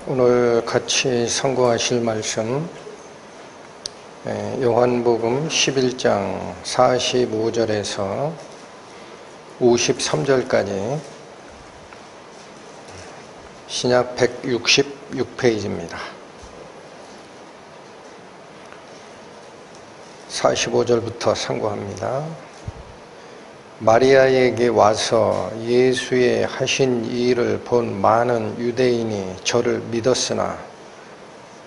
오늘 같이 상고하실 말씀 요한복음 11장 45절에서 53절까지 신약 166페이지입니다. 45절부터 상고합니다. 마리아에게 와서 예수의 하신 일을 본 많은 유대인이 저를 믿었으나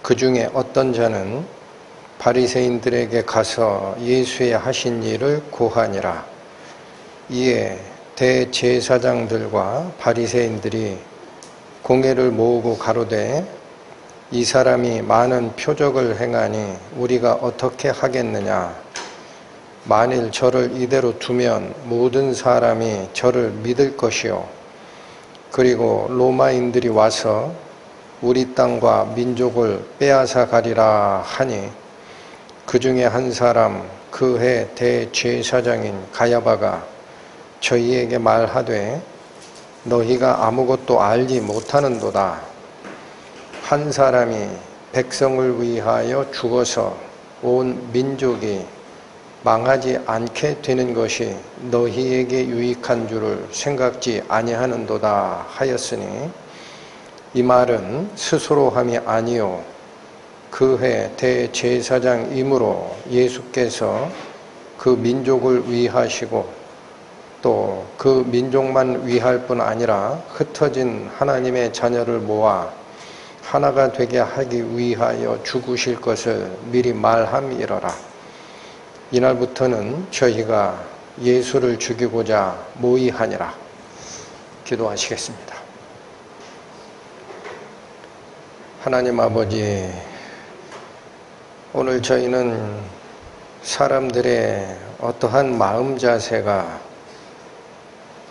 그 중에 어떤 자는 바리새인들에게 가서 예수의 하신 일을 고하니라. 이에 대제사장들과 바리새인들이 공회를 모으고 가로되 이 사람이 많은 표적을 행하니 우리가 어떻게 하겠느냐. 만일 저를 이대로 두면 모든 사람이 저를 믿을 것이요. 그리고 로마인들이 와서 우리 땅과 민족을 빼앗아 가리라 하니 그 중에 한 사람 그 해 대제사장인 가야바가 저희에게 말하되 너희가 아무것도 알지 못하는도다. 한 사람이 백성을 위하여 죽어서 온 민족이 망하지 않게 되는 것이 너희에게 유익한 줄을 생각지 아니하는도다 하였으니 이 말은 스스로 함이 아니요 그 해 대제사장이므로 예수께서 그 민족을 위하시고 또 그 민족만 위할 뿐 아니라 흩어진 하나님의 자녀를 모아 하나가 되게 하기 위하여 죽으실 것을 미리 말함이러라. 이날부터는 저희가 예수를 죽이고자 모의하니라. 기도하시겠습니다. 하나님 아버지, 오늘 저희는 사람들의 어떠한 마음 자세가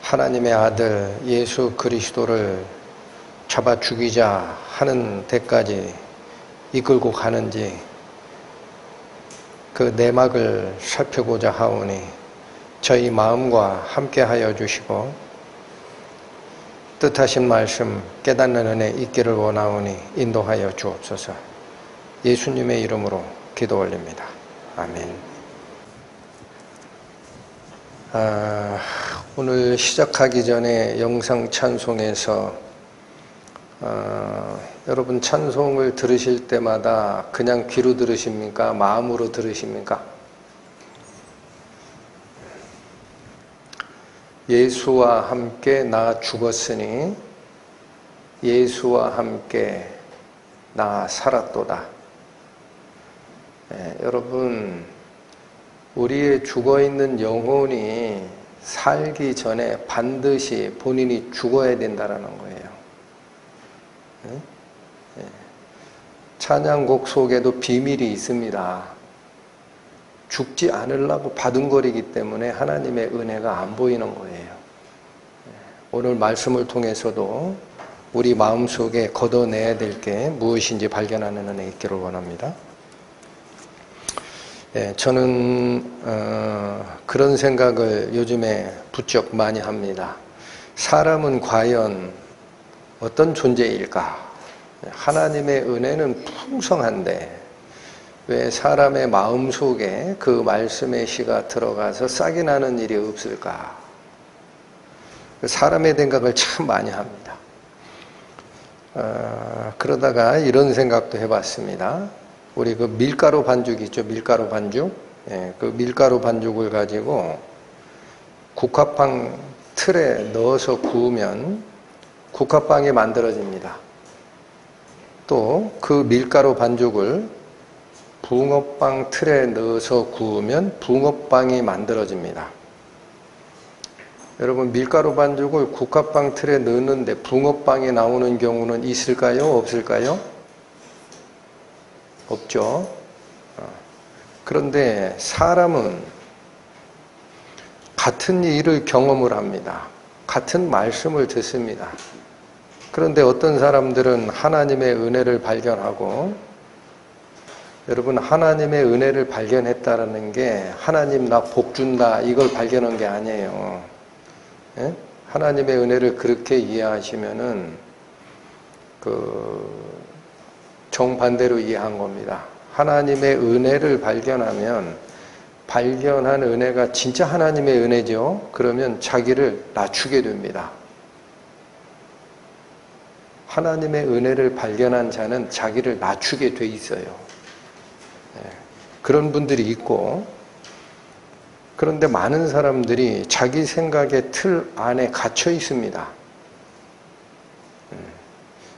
하나님의 아들 예수 그리스도를 잡아 죽이자 하는 데까지 이끌고 가는지 그 내막을 살펴보자 하오니 저희 마음과 함께하여 주시고 뜻하신 말씀 깨닫는 은혜 있기를 원하오니 인도하여 주옵소서. 예수님의 이름으로 기도 올립니다. 아멘. 오늘 시작하기 전에 영상 찬송에서 여러분 찬송을 들으실 때마다 그냥 귀로 들으십니까? 마음으로 들으십니까? 예수와 함께 나 죽었으니 예수와 함께 나 살았도다. 여러분, 우리의 죽어있는 영혼이 살기 전에 반드시 본인이 죽어야 된다는 거예요. 찬양곡 속에도 비밀이 있습니다. 죽지 않으려고 바둥거리기 때문에 하나님의 은혜가 안 보이는 거예요. 오늘 말씀을 통해서도 우리 마음속에 걷어내야 될 게 무엇인지 발견하는 은혜 있기를 원합니다. 저는 그런 생각을 요즘에 부쩍 많이 합니다. 사람은 과연 어떤 존재일까? 하나님의 은혜는 풍성한데 왜 사람의 마음속에 그 말씀의 씨가 들어가서 싹이 나는 일이 없을까? 사람의 생각을 참 많이 합니다. 그러다가 이런 생각도 해봤습니다. 우리 그 밀가루 반죽 있죠? 밀가루 반죽. 그 밀가루 반죽을 가지고 국화빵 틀에 넣어서 구우면 국화빵이 만들어집니다. 또 그 밀가루 반죽을 붕어빵 틀에 넣어서 구우면 붕어빵이 만들어집니다. 여러분, 밀가루 반죽을 국화빵 틀에 넣는데 붕어빵이 나오는 경우는 있을까요? 없을까요? 없죠. 그런데 사람은 같은 일을 경험을 합니다. 같은 말씀을 듣습니다. 그런데 어떤 사람들은 하나님의 은혜를 발견하고, 여러분, 하나님의 은혜를 발견했다는 게 하나님 나 복 준다 이걸 발견한 게 아니에요. 하나님의 은혜를 그렇게 이해하시면은 정반대로 이해한 겁니다. 하나님의 은혜를 발견하면 발견한 은혜가 진짜 하나님의 은혜죠. 그러면 자기를 낮추게 됩니다. 하나님의 은혜를 발견한 자는 자기를 낮추게 돼 있어요. 그런 분들이 있고, 그런데 많은 사람들이 자기 생각의 틀 안에 갇혀 있습니다.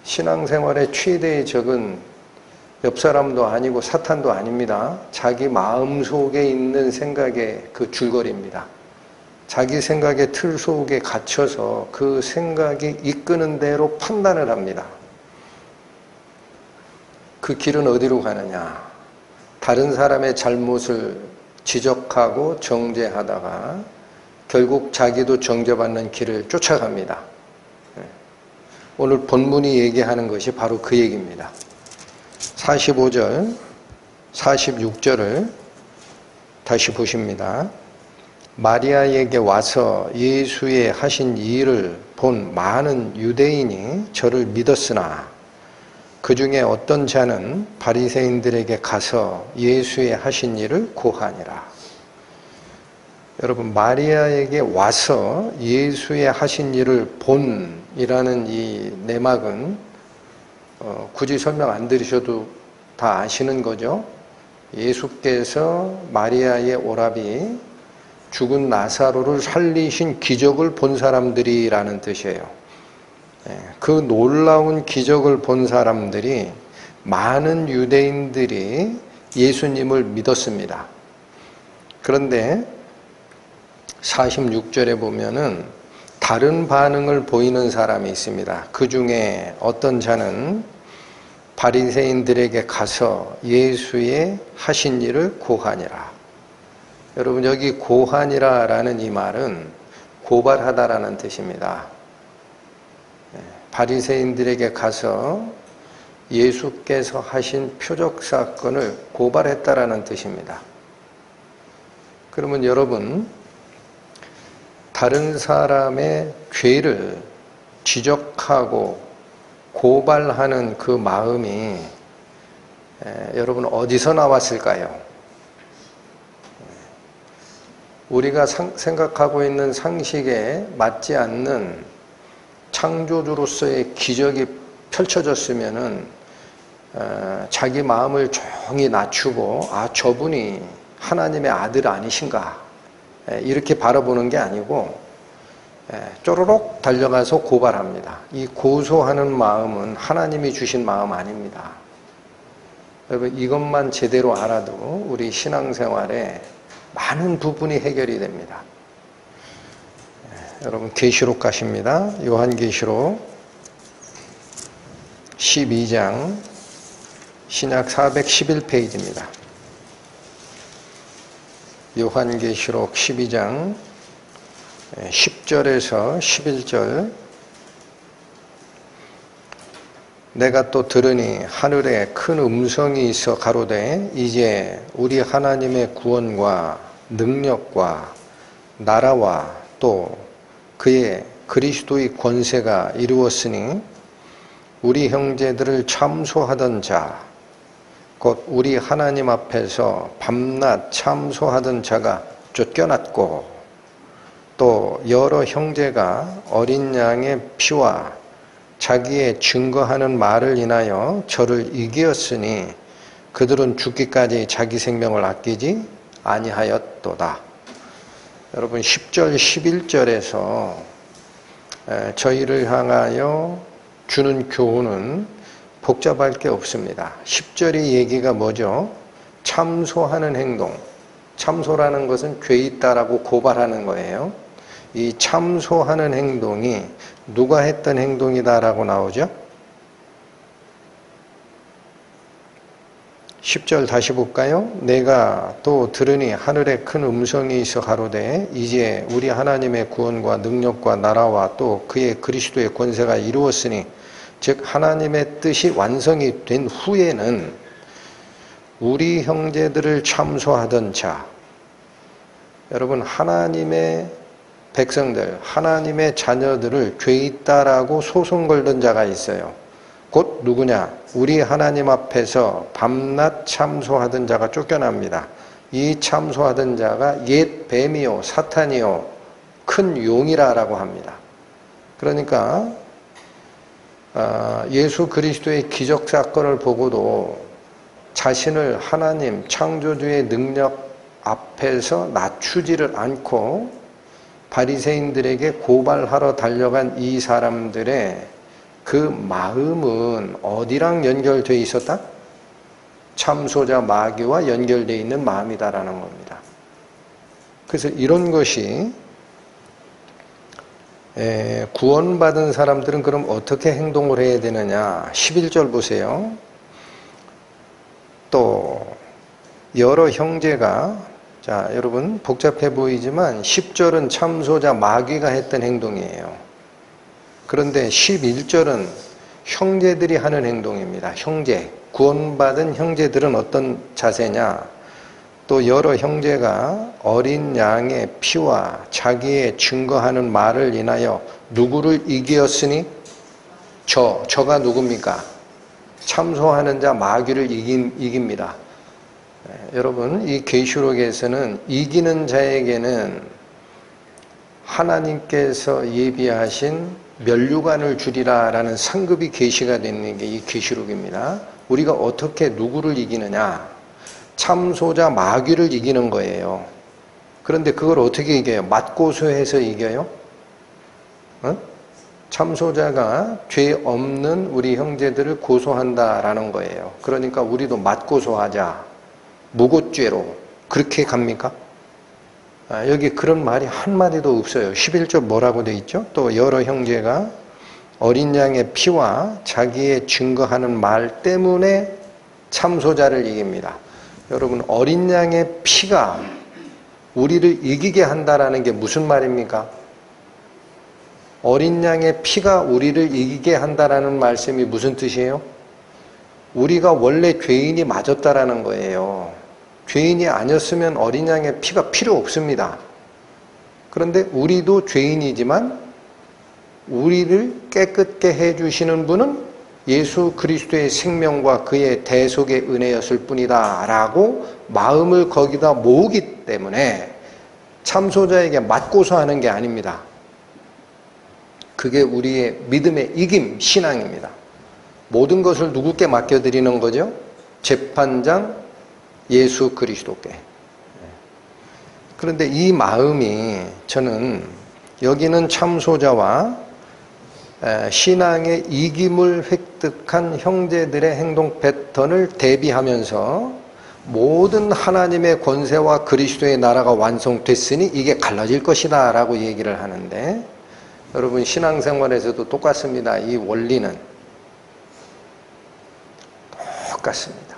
신앙생활의 최대의 적은 옆 사람도 아니고 사탄도 아닙니다. 자기 마음속에 있는 생각의 그 줄거리입니다. 자기 생각의 틀 속에 갇혀서 그 생각이 이끄는 대로 판단을 합니다. 그 길은 어디로 가느냐? 다른 사람의 잘못을 지적하고 정죄하다가 결국 자기도 정죄받는 길을 쫓아갑니다. 오늘 본문이 얘기하는 것이 바로 그 얘기입니다. 45절, 46절을 다시 보십니다. 마리아에게 와서 예수의 하신 일을 본 많은 유대인이 저를 믿었으나 그 중에 어떤 자는 바리새인들에게 가서 예수의 하신 일을 고하니라. 여러분, 마리아에게 와서 예수의 하신 일을 본이라는 이 내막은 굳이 설명 안 드리셔도 다 아시는 거죠. 예수께서 마리아의 오라비 죽은 나사로를 살리신 기적을 본 사람들이라는 뜻이에요. 그 놀라운 기적을 본 사람들이 많은 유대인들이 예수님을 믿었습니다. 그런데 46절에 보면은 다른 반응을 보이는 사람이 있습니다. 그 중에 어떤 자는 바리새인들에게 가서 예수의 하신 일을 고하니라. 여러분, 여기 고하니라라는 이 말은 고발하다라는 뜻입니다. 바리새인들에게 가서 예수께서 하신 표적 사건을 고발했다라는 뜻입니다. 그러면 여러분, 다른 사람의 죄를 지적하고 고발하는 그 마음이 여러분 어디서 나왔을까요? 우리가 생각하고 있는 상식에 맞지 않는 창조주로서의 기적이 펼쳐졌으면은 자기 마음을 조용히 낮추고 저분이 하나님의 아들 아니신가 이렇게 바라보는 게 아니고 쪼르륵 달려가서 고발합니다. 이 고소하는 마음은 하나님이 주신 마음 아닙니다. 여러분, 이것만 제대로 알아도 우리 신앙생활에 많은 부분이 해결이 됩니다. 여러분, 계시록 가십니다. 요한계시록 12장 신약 411페이지입니다. 요한계시록 12장 10절에서 11절. 내가 또 들으니 하늘에 큰 음성이 있어 가로되 이제 우리 하나님의 구원과 능력과 나라와 또 그의 그리스도의 권세가 이루었으니 우리 형제들을 참소하던 자 곧 우리 하나님 앞에서 밤낮 참소하던 자가 쫓겨났고 또 여러 형제가 어린 양의 피와 자기의 증거하는 말을 인하여 저를 이기었으니 그들은 죽기까지 자기 생명을 아끼지 아니하였도다. 여러분, 10절 11절에서 저희를 향하여 주는 교훈은 복잡할 게 없습니다. 10절의 얘기가 뭐죠? 참소하는 행동. 참소라는 것은 죄 있다라고 고발하는 거예요. 이 참소하는 행동이 누가 했던 행동이다라고 나오죠? 10절 다시 볼까요? 내가 또 들으니 하늘에 큰 음성이 있어 가로되 이제 우리 하나님의 구원과 능력과 나라와 또 그의 그리스도의 권세가 이루었으니 즉 하나님의 뜻이 완성이 된 후에는 우리 형제들을 참소하던 자, 여러분, 하나님의 백성들, 하나님의 자녀들을 죄 있다라고 소송 걸던 자가 있어요. 곧 누구냐? 우리 하나님 앞에서 밤낮 참소하던 자가 쫓겨납니다. 이 참소하던 자가 옛 뱀이요 사탄이요 큰 용이라고 합니다. 그러니까 예수 그리스도의 기적 사건을 보고도 자신을 하나님 창조주의 능력 앞에서 낮추지를 않고 바리새인들에게 고발하러 달려간 이 사람들의 그 마음은 어디랑 연결되어 있었다? 참소자 마귀와 연결되어 있는 마음이다라는 겁니다. 그래서 이런 것이 구원받은 사람들은 그럼 어떻게 행동을 해야 되느냐? 11절 보세요. 또 여러 형제가, 자 여러분 복잡해 보이지만 10절은 참소자 마귀가 했던 행동이에요. 그런데 11절은 형제들이 하는 행동입니다. 형제, 구원받은 형제들은 어떤 자세냐? 또 여러 형제가 어린 양의 피와 자기의 증거하는 말을 인하여 누구를 이기었으니? 저가 누굽니까? 참소하는 자 마귀를 이깁니다. 여러분 이 계시록에서는 이기는 자에게는 하나님께서 예비하신 면류관을 주리라 라는 상급이 계시가 되는 게 이 계시록입니다. 우리가 어떻게 누구를 이기느냐? 참소자 마귀를 이기는 거예요. 그런데 그걸 어떻게 이겨요? 맞고소해서 이겨요? 참소자가 죄 없는 우리 형제들을 고소한다라는 거예요. 그러니까 우리도 맞고소하자. 무고죄로. 그렇게 갑니까? 여기 그런 말이 한마디도 없어요. 11절 뭐라고 돼 있죠? 또 여러 형제가 어린 양의 피와 자기의 증거하는 말 때문에 참소자를 이깁니다. 여러분 어린 양의 피가 우리를 이기게 한다라는 게 무슨 말입니까? 어린 양의 피가 우리를 이기게 한다라는 말씀이 무슨 뜻이에요? 우리가 원래 죄인이 맞았다라는 거예요. 죄인이 아니었으면 어린 양의 피가 필요 없습니다. 그런데 우리도 죄인이지만 우리를 깨끗게 해주시는 분은 예수 그리스도의 생명과 그의 대속의 은혜였을 뿐이다 라고 마음을 거기다 모으기 때문에 참소자에게 맞고소하는 게 아닙니다. 그게 우리의 믿음의 이김, 신앙입니다. 모든 것을 누구께 맡겨드리는 거죠? 재판장 예수 그리스도께. 그런데 이 마음이 저는 여기는 참소자와 신앙의 이김을 획득한 형제들의 행동 패턴을 대비하면서 모든 하나님의 권세와 그리스도의 나라가 완성됐으니 이게 갈라질 것이다 라고 얘기를 하는데 여러분 신앙생활에서도 똑같습니다. 이 원리는 똑같습니다.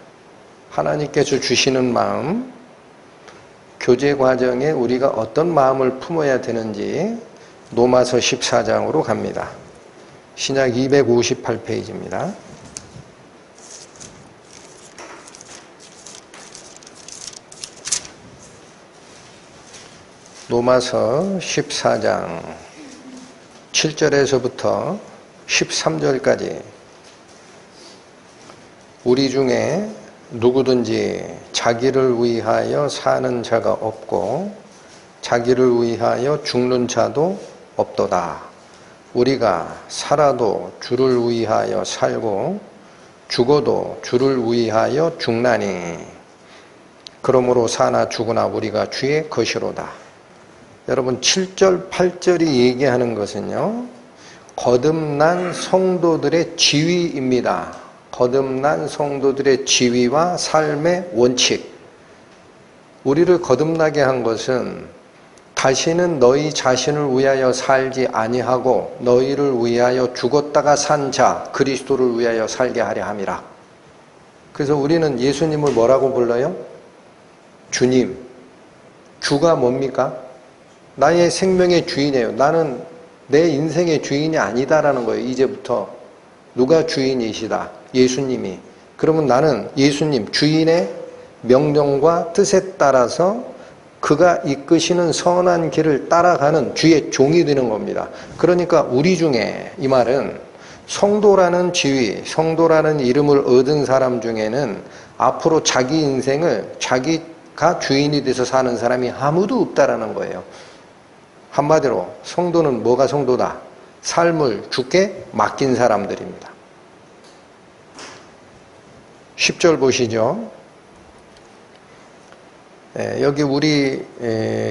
하나님께서 주시는 마음, 교제 과정에 우리가 어떤 마음을 품어야 되는지 로마서 14장으로 갑니다. 신약 258페이지입니다. 로마서 14장 7절에서부터 13절까지 우리 중에 누구든지 자기를 위하여 사는 자가 없고 자기를 위하여 죽는 자도 없도다. 우리가 살아도 주를 위하여 살고 죽어도 주를 위하여 죽나니 그러므로 사나 죽으나 우리가 주의 것이로다. 여러분 7절 8절이 얘기하는 것은요 거듭난 성도들의 지위입니다. 거듭난 성도들의 지위와 삶의 원칙. 우리를 거듭나게 한 것은 다시는 너희 자신을 위하여 살지 아니하고 너희를 위하여 죽었다가 산 자 그리스도를 위하여 살게 하려 함이라. 그래서 우리는 예수님을 뭐라고 불러요? 주님. 주가 뭡니까? 나의 생명의 주인이에요. 나는 내 인생의 주인이 아니다라는 거예요. 이제부터. 누가 주인이시다? 예수님이. 그러면 나는 예수님 주인의 명령과 뜻에 따라서 그가 이끄시는 선한 길을 따라가는 주의 종이 되는 겁니다. 그러니까 우리 중에 이 말은 성도라는 지위, 성도라는 이름을 얻은 사람 중에는 앞으로 자기 인생을 자기가 주인이 돼서 사는 사람이 아무도 없다라는 거예요. 한마디로 성도는 뭐가 성도다? 삶을 주께 맡긴 사람들입니다. 10절 보시죠. 여기 우리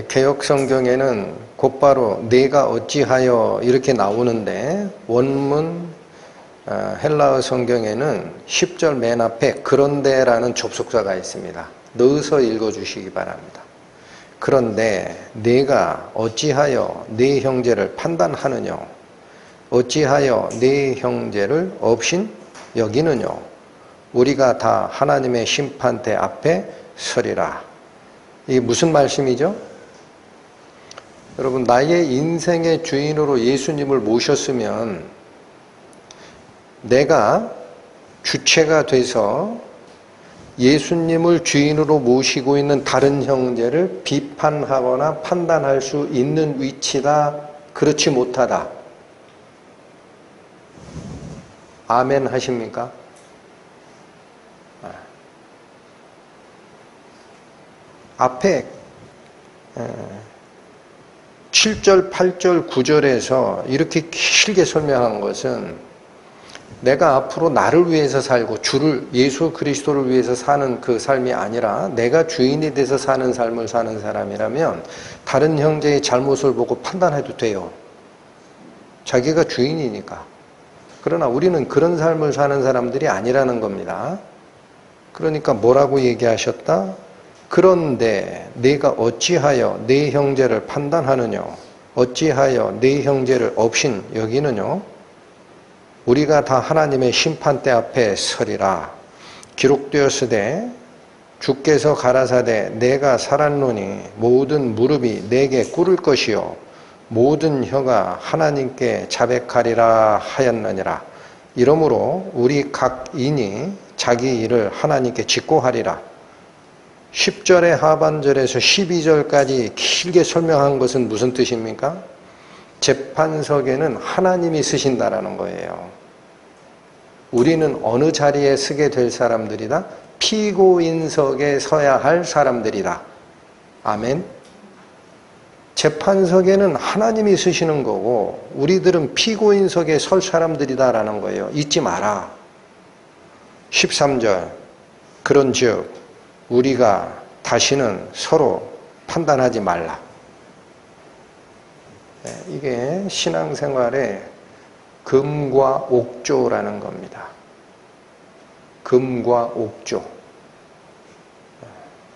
개역성경에는 곧바로 내가 어찌하여 이렇게 나오는데 원문 헬라어 성경에는 10절 맨 앞에 그런데라는 접속사가 있습니다. 넣어서 읽어주시기 바랍니다. 그런데 내가 어찌하여 네 형제를 판단하느냐? 어찌하여 네 형제를 업신 여기느냐? 우리가 다 하나님의 심판대 앞에 서리라. 이게 무슨 말씀이죠? 여러분, 나의 인생의 주인으로 예수님을 모셨으면 내가 주체가 돼서 예수님을 주인으로 모시고 있는 다른 형제를 비판하거나 판단할 수 있는 위치다, 그렇지 못하다. 아멘 하십니까? 앞에 7절, 8절, 9절에서 이렇게 길게 설명한 것은 내가 앞으로 나를 위해서 살고 주를, 예수 그리스도를 위해서 사는 그 삶이 아니라 내가 주인이 돼서 사는 삶을 사는 사람이라면 다른 형제의 잘못을 보고 판단해도 돼요. 자기가 주인이니까. 그러나 우리는 그런 삶을 사는 사람들이 아니라는 겁니다. 그러니까 뭐라고 얘기하셨다? 그런데 네가 어찌하여 네 형제를 판단하느냐? 어찌하여 네 형제를 업신 여기느냐? 우리가 다 하나님의 심판대 앞에 서리라. 기록되었으되 주께서 가라사대 내가 살았노니 모든 무릎이 내게 꿇을 것이요 모든 혀가 하나님께 자백하리라 하였느니라. 이러므로 우리 각인이 자기 일을 하나님께 직고하리라. 10절의 하반절에서 12절까지 길게 설명한 것은 무슨 뜻입니까? 재판석에는 하나님이 서신다라는 거예요. 우리는 어느 자리에 서게 될 사람들이다? 피고인석에 서야 할 사람들이다. 아멘. 재판석에는 하나님이 서시는 거고 우리들은 피고인석에 설 사람들이다라는 거예요. 잊지 마라. 13절 그런즉 우리가 다시는 서로 판단하지 말라. 이게 신앙생활의 금과 옥조라는 겁니다. 금과 옥조.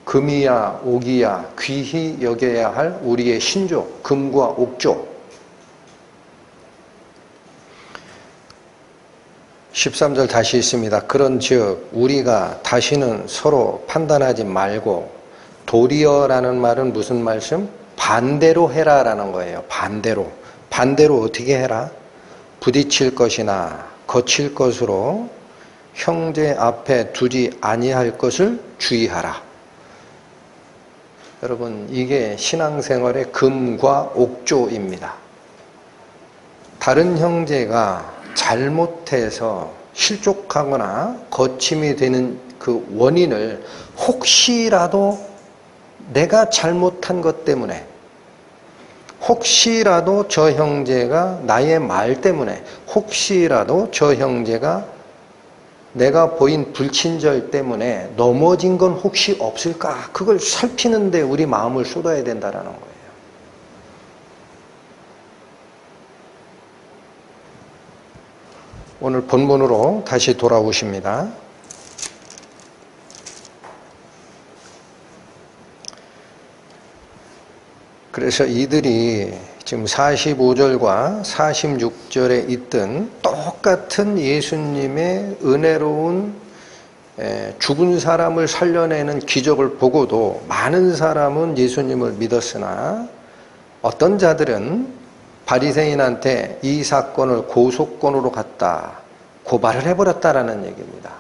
금이야 옥이야 귀히 여겨야 할 우리의 신조, 금과 옥조. 13절 다시 있습니다. 그런즉 우리가 다시는 서로 판단하지 말고 도리어라는 말은 무슨 말씀? 반대로 해라라는 거예요. 반대로. 반대로 어떻게 해라? 부딪힐 것이나 거칠 것으로 형제 앞에 두지 아니할 것을 주의하라. 여러분, 이게 신앙생활의 금과 옥조입니다. 다른 형제가 잘못해서 실족하거나 거침이 되는 그 원인을 혹시라도 내가 잘못한 것 때문에, 혹시라도 저 형제가 나의 말 때문에, 혹시라도 저 형제가 내가 보인 불친절 때문에 넘어진 건 혹시 없을까? 그걸 살피는데 우리 마음을 쏟아야 된다는 거예요. 오늘 본문으로 다시 돌아오십니다. 그래서 이들이 지금 45절과 46절에 있던 똑같은 예수님의 은혜로운 죽은 사람을 살려내는 기적을 보고도 많은 사람은 예수님을 믿었으나 어떤 자들은 바리새인한테 이 사건을 고소권으로 갖다 고발을 해버렸다라는 얘기입니다.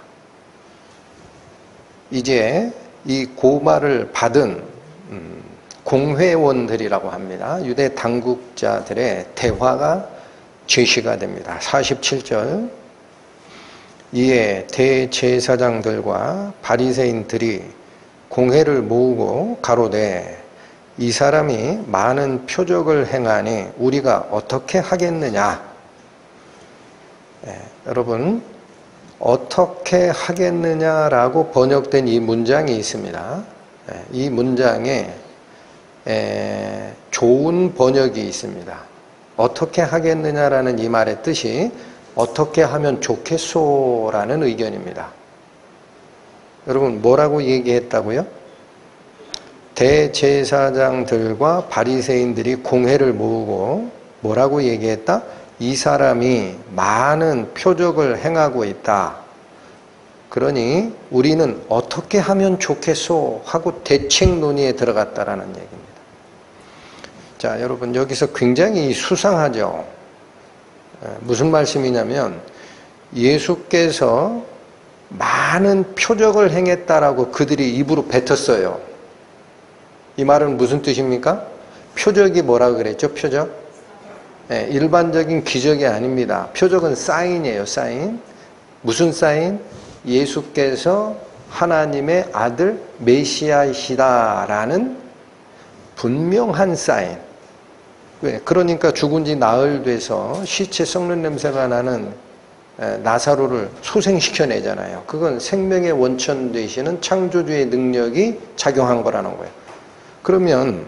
이제 이 고발을 받은 공회원들이라고 합니다. 유대 당국자들의 대화가 제시가 됩니다. 47절. 이에 대제사장들과 바리새인들이 공회를 모으고 가로되 이 사람이 많은 표적을 행하니 우리가 어떻게 하겠느냐. 여러분, 어떻게 하겠느냐라고 번역된 이 문장이 있습니다. 이 문장에 좋은 번역이 있습니다. 어떻게 하겠느냐라는 이 말의 뜻이 어떻게 하면 좋겠소라는 의견입니다. 여러분, 뭐라고 얘기했다고요? 대제사장들과 바리새인들이 공회를 모으고 뭐라고 얘기했다? 이 사람이 많은 표적을 행하고 있다. 그러니 우리는 어떻게 하면 좋겠소 하고 대책 논의에 들어갔다라는 얘기입니다. 자, 여러분, 여기서 굉장히 수상하죠. 무슨 말씀이냐면 예수께서 많은 표적을 행했다라고 그들이 입으로 뱉었어요. 이 말은 무슨 뜻입니까? 표적이 뭐라고 그랬죠? 표적? 일반적인 기적이 아닙니다. 표적은 사인이에요. 사인. 무슨 사인? 예수께서 하나님의 아들 메시아이시다라는 분명한 사인. 왜? 그러니까 죽은 지 나흘 돼서 시체 썩는 냄새가 나는 나사로를 소생시켜내잖아요. 그건 생명의 원천 되시는 창조주의 능력이 작용한 거라는 거예요. 그러면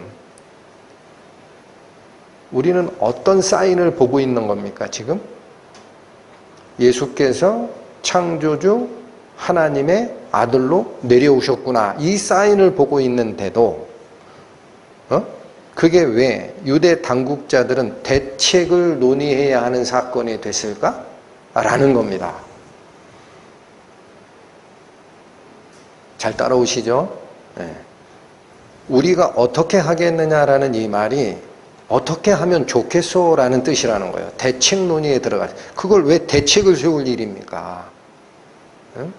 우리는 어떤 사인을 보고 있는 겁니까, 지금? 예수께서 창조주 하나님의 아들로 내려오셨구나. 이 사인을 보고 있는데도, 그게 왜 유대 당국자들은 대책을 논의해야 하는 사건이 됐을까? 라는 겁니다. 잘 따라오시죠? 네. 우리가 어떻게 하겠느냐라는 이 말이 어떻게 하면 좋겠소라는 뜻이라는 거예요. 대책 논의에 들어가서. 그걸 왜 대책을 세울 일입니까? 응?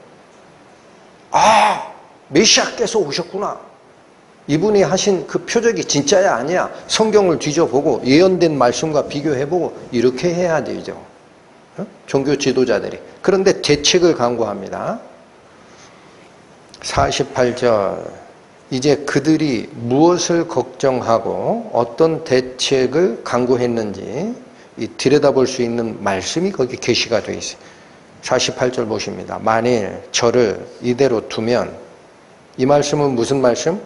아, 메시아께서 오셨구나. 이분이 하신 그 표적이 진짜야 아니야. 성경을 뒤져보고 예언된 말씀과 비교해보고 이렇게 해야 되죠. 응? 종교 지도자들이. 그런데 대책을 강구합니다. 48절. 이제 그들이 무엇을 걱정하고 어떤 대책을 강구했는지 들여다볼 수 있는 말씀이 거기 게시가 되어 있어요. 48절 보십니다. 만일 저를 이대로 두면, 이 말씀은 무슨 말씀?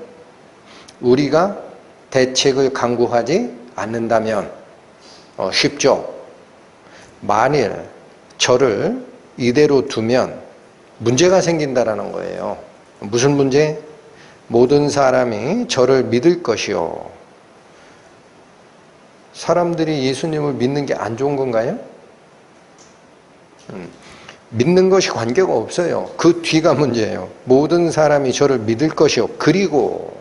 우리가 대책을 강구하지 않는다면, 쉽죠? 만일 저를 이대로 두면 문제가 생긴다라는 거예요. 무슨 문제? 모든 사람이 저를 믿을 것이요. 사람들이 예수님을 믿는 게 안 좋은 건가요? 믿는 것이 관계가 없어요. 그 뒤가 문제예요. 모든 사람이 저를 믿을 것이요. 그리고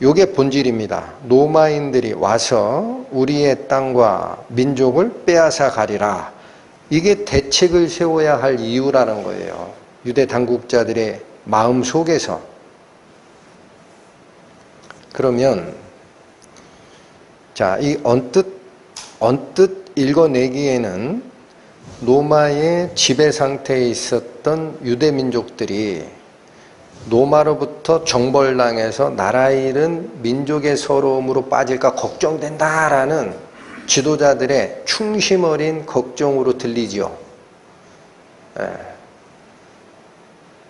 요게 본질입니다. 로마인들이 와서 우리의 땅과 민족을 빼앗아 가리라. 이게 대책을 세워야 할 이유라는 거예요. 유대 당국자들의 마음 속에서. 그러면 자, 이 언뜻 읽어내기에는 로마의 지배 상태에 있었던 유대 민족들이 로마로부터 정벌당해서 나라 잃은 민족의 서러움으로 빠질까 걱정된다라는 지도자들의 충심 어린 걱정으로 들리지요.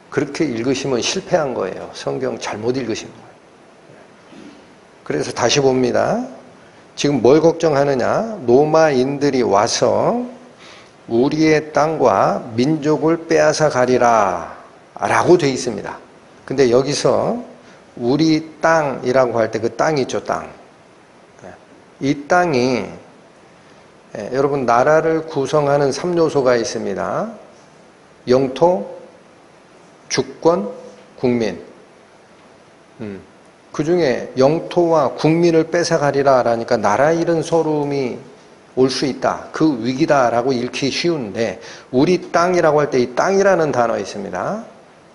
그렇게 읽으시면 실패한 거예요. 성경 잘못 읽으신 거예요. 그래서 다시 봅니다. 지금 뭘 걱정하느냐? 로마인들이 와서 우리의 땅과 민족을 빼앗아 가리라 라고 되어 있습니다. 근데 여기서 우리 땅이라고 할 때 그 땅이 있죠, 땅. 이 땅이 여러분 나라를 구성하는 3요소가 있습니다. 영토, 주권, 국민. 그 중에 영토와 국민을 뺏어가리라 하니까 나라 잃은 서러움이 올 수 있다. 그 위기다라고 읽기 쉬운데 우리 땅이라고 할 때 이 땅이라는 단어 있습니다.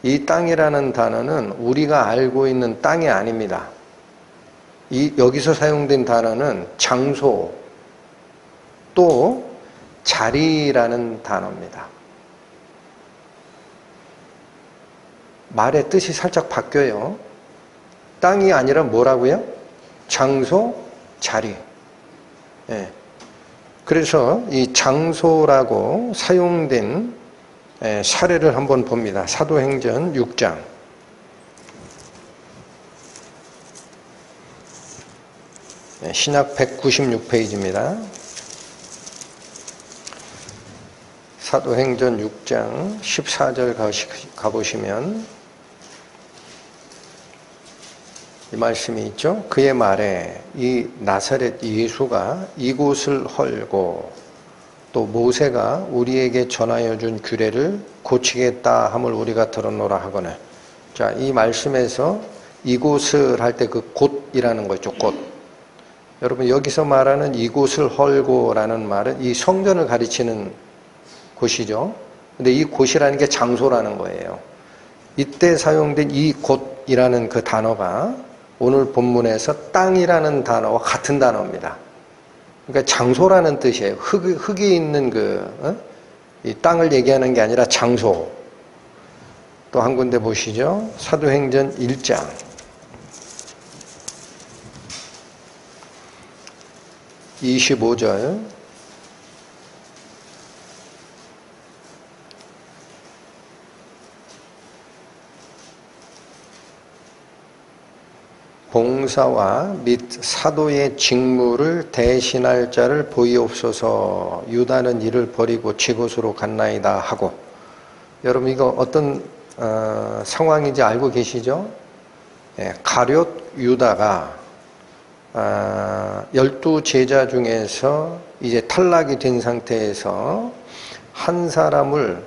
이 땅이라는 단어는 우리가 알고 있는 땅이 아닙니다. 여기서 사용된 단어는 장소, 또 자리라는 단어입니다. 말의 뜻이 살짝 바뀌어요. 땅이 아니라 뭐라고요? 장소, 자리. 예. 그래서 이 장소라고 사용된 사례를 한번 봅니다. 사도행전 6장. 신약 196페이지입니다. 사도행전 6장 14절 가보시면 이 말씀이 있죠. 그의 말에 이 나사렛 예수가 이곳을 헐고 또 모세가 우리에게 전하여 준 규례를 고치겠다 함을 우리가 들었노라 하거늘. 자, 이 말씀에서 이곳을 할 때 그 곳이라는 거죠. 곳. 여러분 여기서 말하는 이곳을 헐고라는 말은 이 성전을 가리치는 곳이죠. 근데 이 곳이라는 게 장소라는 거예요. 이때 사용된 이 곳이라는 그 단어가 오늘 본문에서 땅이라는 단어와 같은 단어입니다. 그러니까 장소라는 뜻이에요. 흙이 있는 이 땅을 얘기하는 게 아니라 장소. 또 한 군데 보시죠. 사도행전 1장. (25절) 봉사와 및 사도의 직무를 대신할 자를 보이옵소서. 유다는 이를 버리고 지곳으로 갔나이다 하고. 여러분 이거 어떤 상황인지 알고 계시죠? 가룟 유다가 12제자 중에서 이제 탈락이 된 상태에서 한 사람을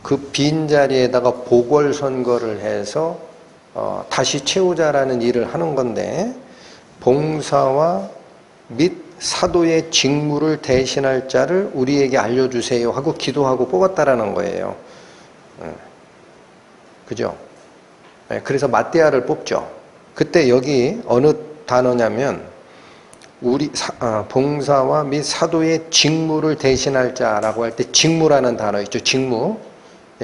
그 빈자리에다가 보궐선거를 해서 다시 채우자라는 일을 하는 건데, 봉사와 및 사도의 직무를 대신할 자를 우리에게 알려주세요 하고 기도하고 뽑았다라는 거예요. 그죠? 그래서 마띠아를 뽑죠. 그때 여기 어느 단어냐면 봉사와 및 사도의 직무를 대신할 자라고 할 때 직무라는 단어 있죠. 직무.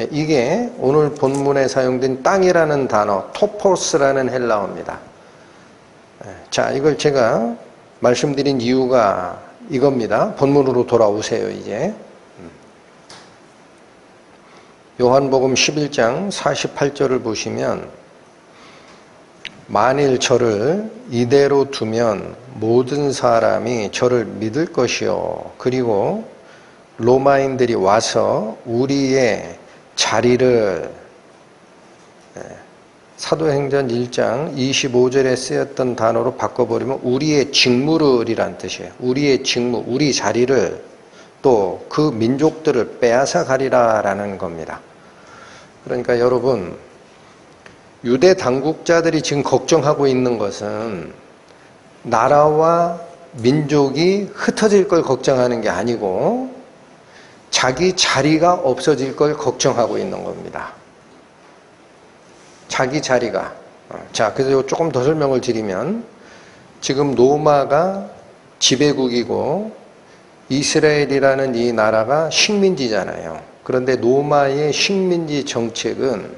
이게 오늘 본문에 사용된 땅이라는 단어, 토포스라는 헬라어입니다. 자, 이걸 제가 말씀드린 이유가 이겁니다. 본문으로 돌아오세요, 이제. 요한복음 11장 48절을 보시면, 만일 저를 이대로 두면 모든 사람이 저를 믿을 것이요. 그리고 로마인들이 와서 우리의 자리를, 사도행전 1장 25절에 쓰였던 단어로 바꿔버리면 우리의 직무를이란 뜻이에요. 우리의 직무, 우리 자리를 또 그 민족들을 빼앗아 가리라라는 겁니다. 그러니까 여러분, 유대 당국자들이 지금 걱정하고 있는 것은 나라와 민족이 흩어질 걸 걱정하는 게 아니고 자기 자리가 없어질 걸 걱정하고 있는 겁니다. 자기 자리가. 자, 그래서 조금 더 설명을 드리면, 지금 로마가 지배국이고 이스라엘이라는 이 나라가 식민지잖아요. 그런데 로마의 식민지 정책은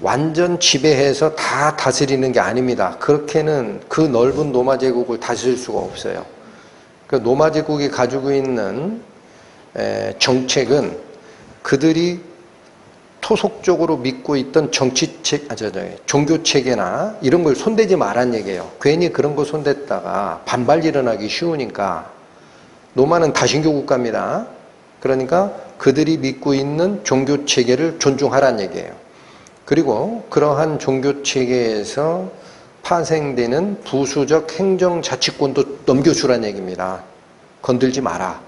완전 지배해서 다 다스리는 게 아닙니다. 그렇게는 그 넓은 로마 제국을 다스릴 수가 없어요. 그 로마 제국이 가지고 있는 정책은 그들이 토속적으로 믿고 있던 종교체계나 이런 걸 손대지 말란 얘기예요. 괜히 그런 거 손댔다가 반발 일어나기 쉬우니까. 로마는 다신교 국가입니다. 그러니까 그들이 믿고 있는 종교체계를 존중하란 얘기예요. 그리고 그러한 종교체계에서 파생되는 부수적 행정자치권도 넘겨주란 얘기입니다. 건들지 마라.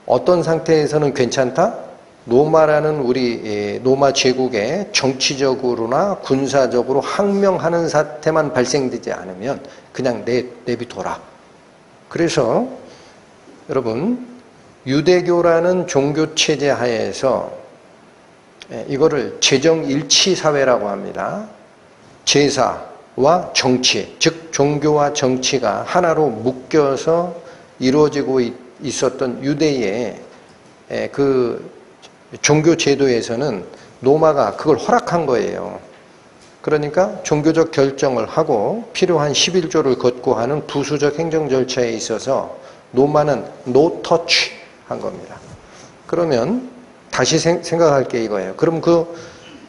어떤 상태에서는 괜찮다? 로마라는 우리 로마 제국에 정치적으로나 군사적으로 항명하는 사태만 발생되지 않으면 그냥 내비둬라. 그래서 여러분, 유대교라는 종교체제 하에서 이거를 재정일치사회라고 합니다. 제사와 정치, 즉 종교와 정치가 하나로 묶여서 이루어지고 있었던 유대의 그 종교 제도에서는 로마가 그걸 허락한 거예요. 그러니까 종교적 결정을 하고 필요한 11조를 걷고 하는 부수적 행정 절차에 있어서 로마는 no touch 한 겁니다. 그러면 다시 생각할 게 이거예요. 그럼 그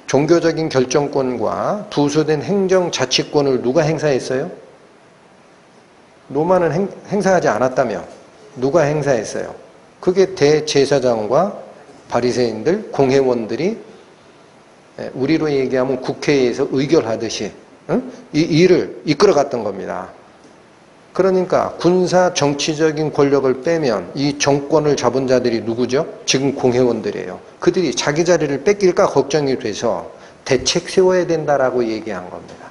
종교적인 결정권과 부수된 행정 자치권을 누가 행사했어요? 로마는 행사하지 않았다며. 누가 행사했어요? 그게 대제사장과 바리새인들, 공회원들이 우리로 얘기하면 국회에서 의결하듯이 이 일을 이끌어갔던 겁니다. 그러니까 군사 정치적인 권력을 빼면 이 정권을 잡은 자들이 누구죠? 지금 공회원들이에요. 그들이 자기 자리를 뺏길까 걱정이 돼서 대책 세워야 된다라고 얘기한 겁니다.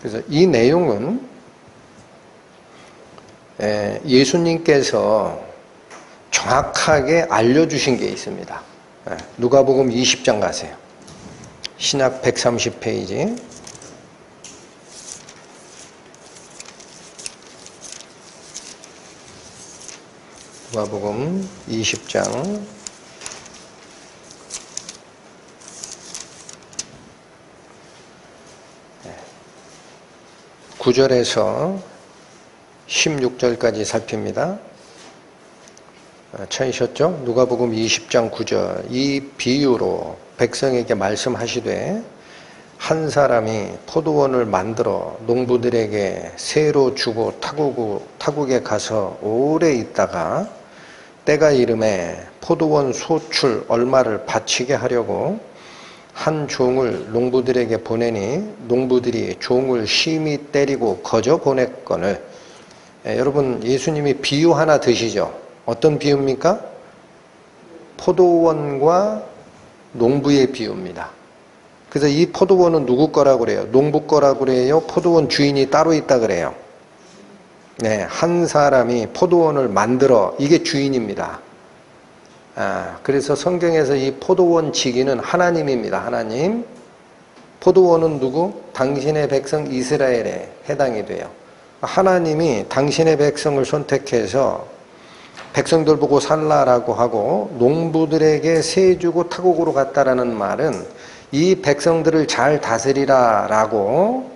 그래서 이 내용은 예수님께서 정확하게 알려주신 게 있습니다. 누가복음 20장 가세요. 신약 130페이지. 누가복음 20장 9절에서 16절까지 살핍니다. 찾으셨죠? 누가복음 20장 9절. 이 비유로 백성에게 말씀하시되 한 사람이 포도원을 만들어 농부들에게 새로 주고 타국에 가서 오래 있다가 때가 이름에 포도원 소출 얼마를 바치게 하려고 한 종을 농부들에게 보내니 농부들이 종을 심히 때리고 거저 보냈거늘. 여러분, 예수님이 비유 하나 드시죠? 어떤 비유입니까? 포도원과 농부의 비유입니다. 그래서 이 포도원은 누구 거라고 그래요? 농부 거라고 그래요? 포도원 주인이 따로 있다 그래요? 네, 한 사람이 포도원을 만들어, 이게 주인입니다. 그래서 성경에서 이 포도원 지기는 하나님입니다. 하나님. 포도원은 누구? 당신의 백성 이스라엘에 해당이 돼요. 하나님이 당신의 백성을 선택해서 백성들 보고 살라라고 하고 농부들에게 세 주고 타국으로 갔다라는 말은 이 백성들을 잘 다스리라라고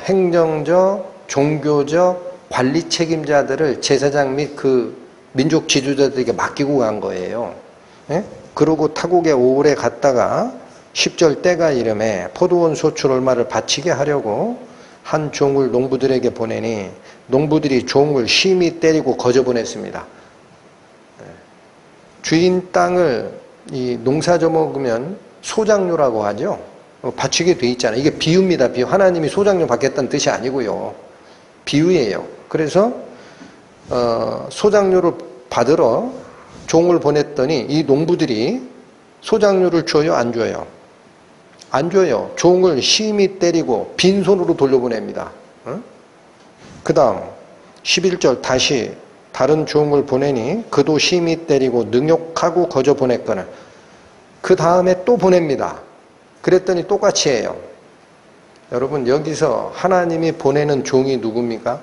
행정적, 종교적 관리 책임자들을 제사장 및 그 민족 지도자들에게 맡기고 간 거예요. 예? 그러고 타국에 오래 갔다가 10절 때가 이름에 포도원 소출 얼마를 바치게 하려고 한 종을 농부들에게 보내니 농부들이 종을 심히 때리고 거저 보냈습니다. 주인 땅을 이 농사져 먹으면 소작료라고 하죠. 바치게 돼 있잖아요. 이게 비유입니다. 비유. 하나님이 소작료 받겠다는 뜻이 아니고요. 비유예요. 그래서 소작료를 받으러 종을 보냈더니 이 농부들이 소작료를 줘요? 안 줘요? 안 줘요. 종을 심히 때리고 빈손으로 돌려보냅니다. 그 다음 11절 다시 다른 종을 보내니 그도 심히 때리고 능욕하고 거저 보냈거늘. 그 다음에 또 보냅니다. 그랬더니 똑같이 해요. 여러분, 여기서 하나님이 보내는 종이 누굽니까?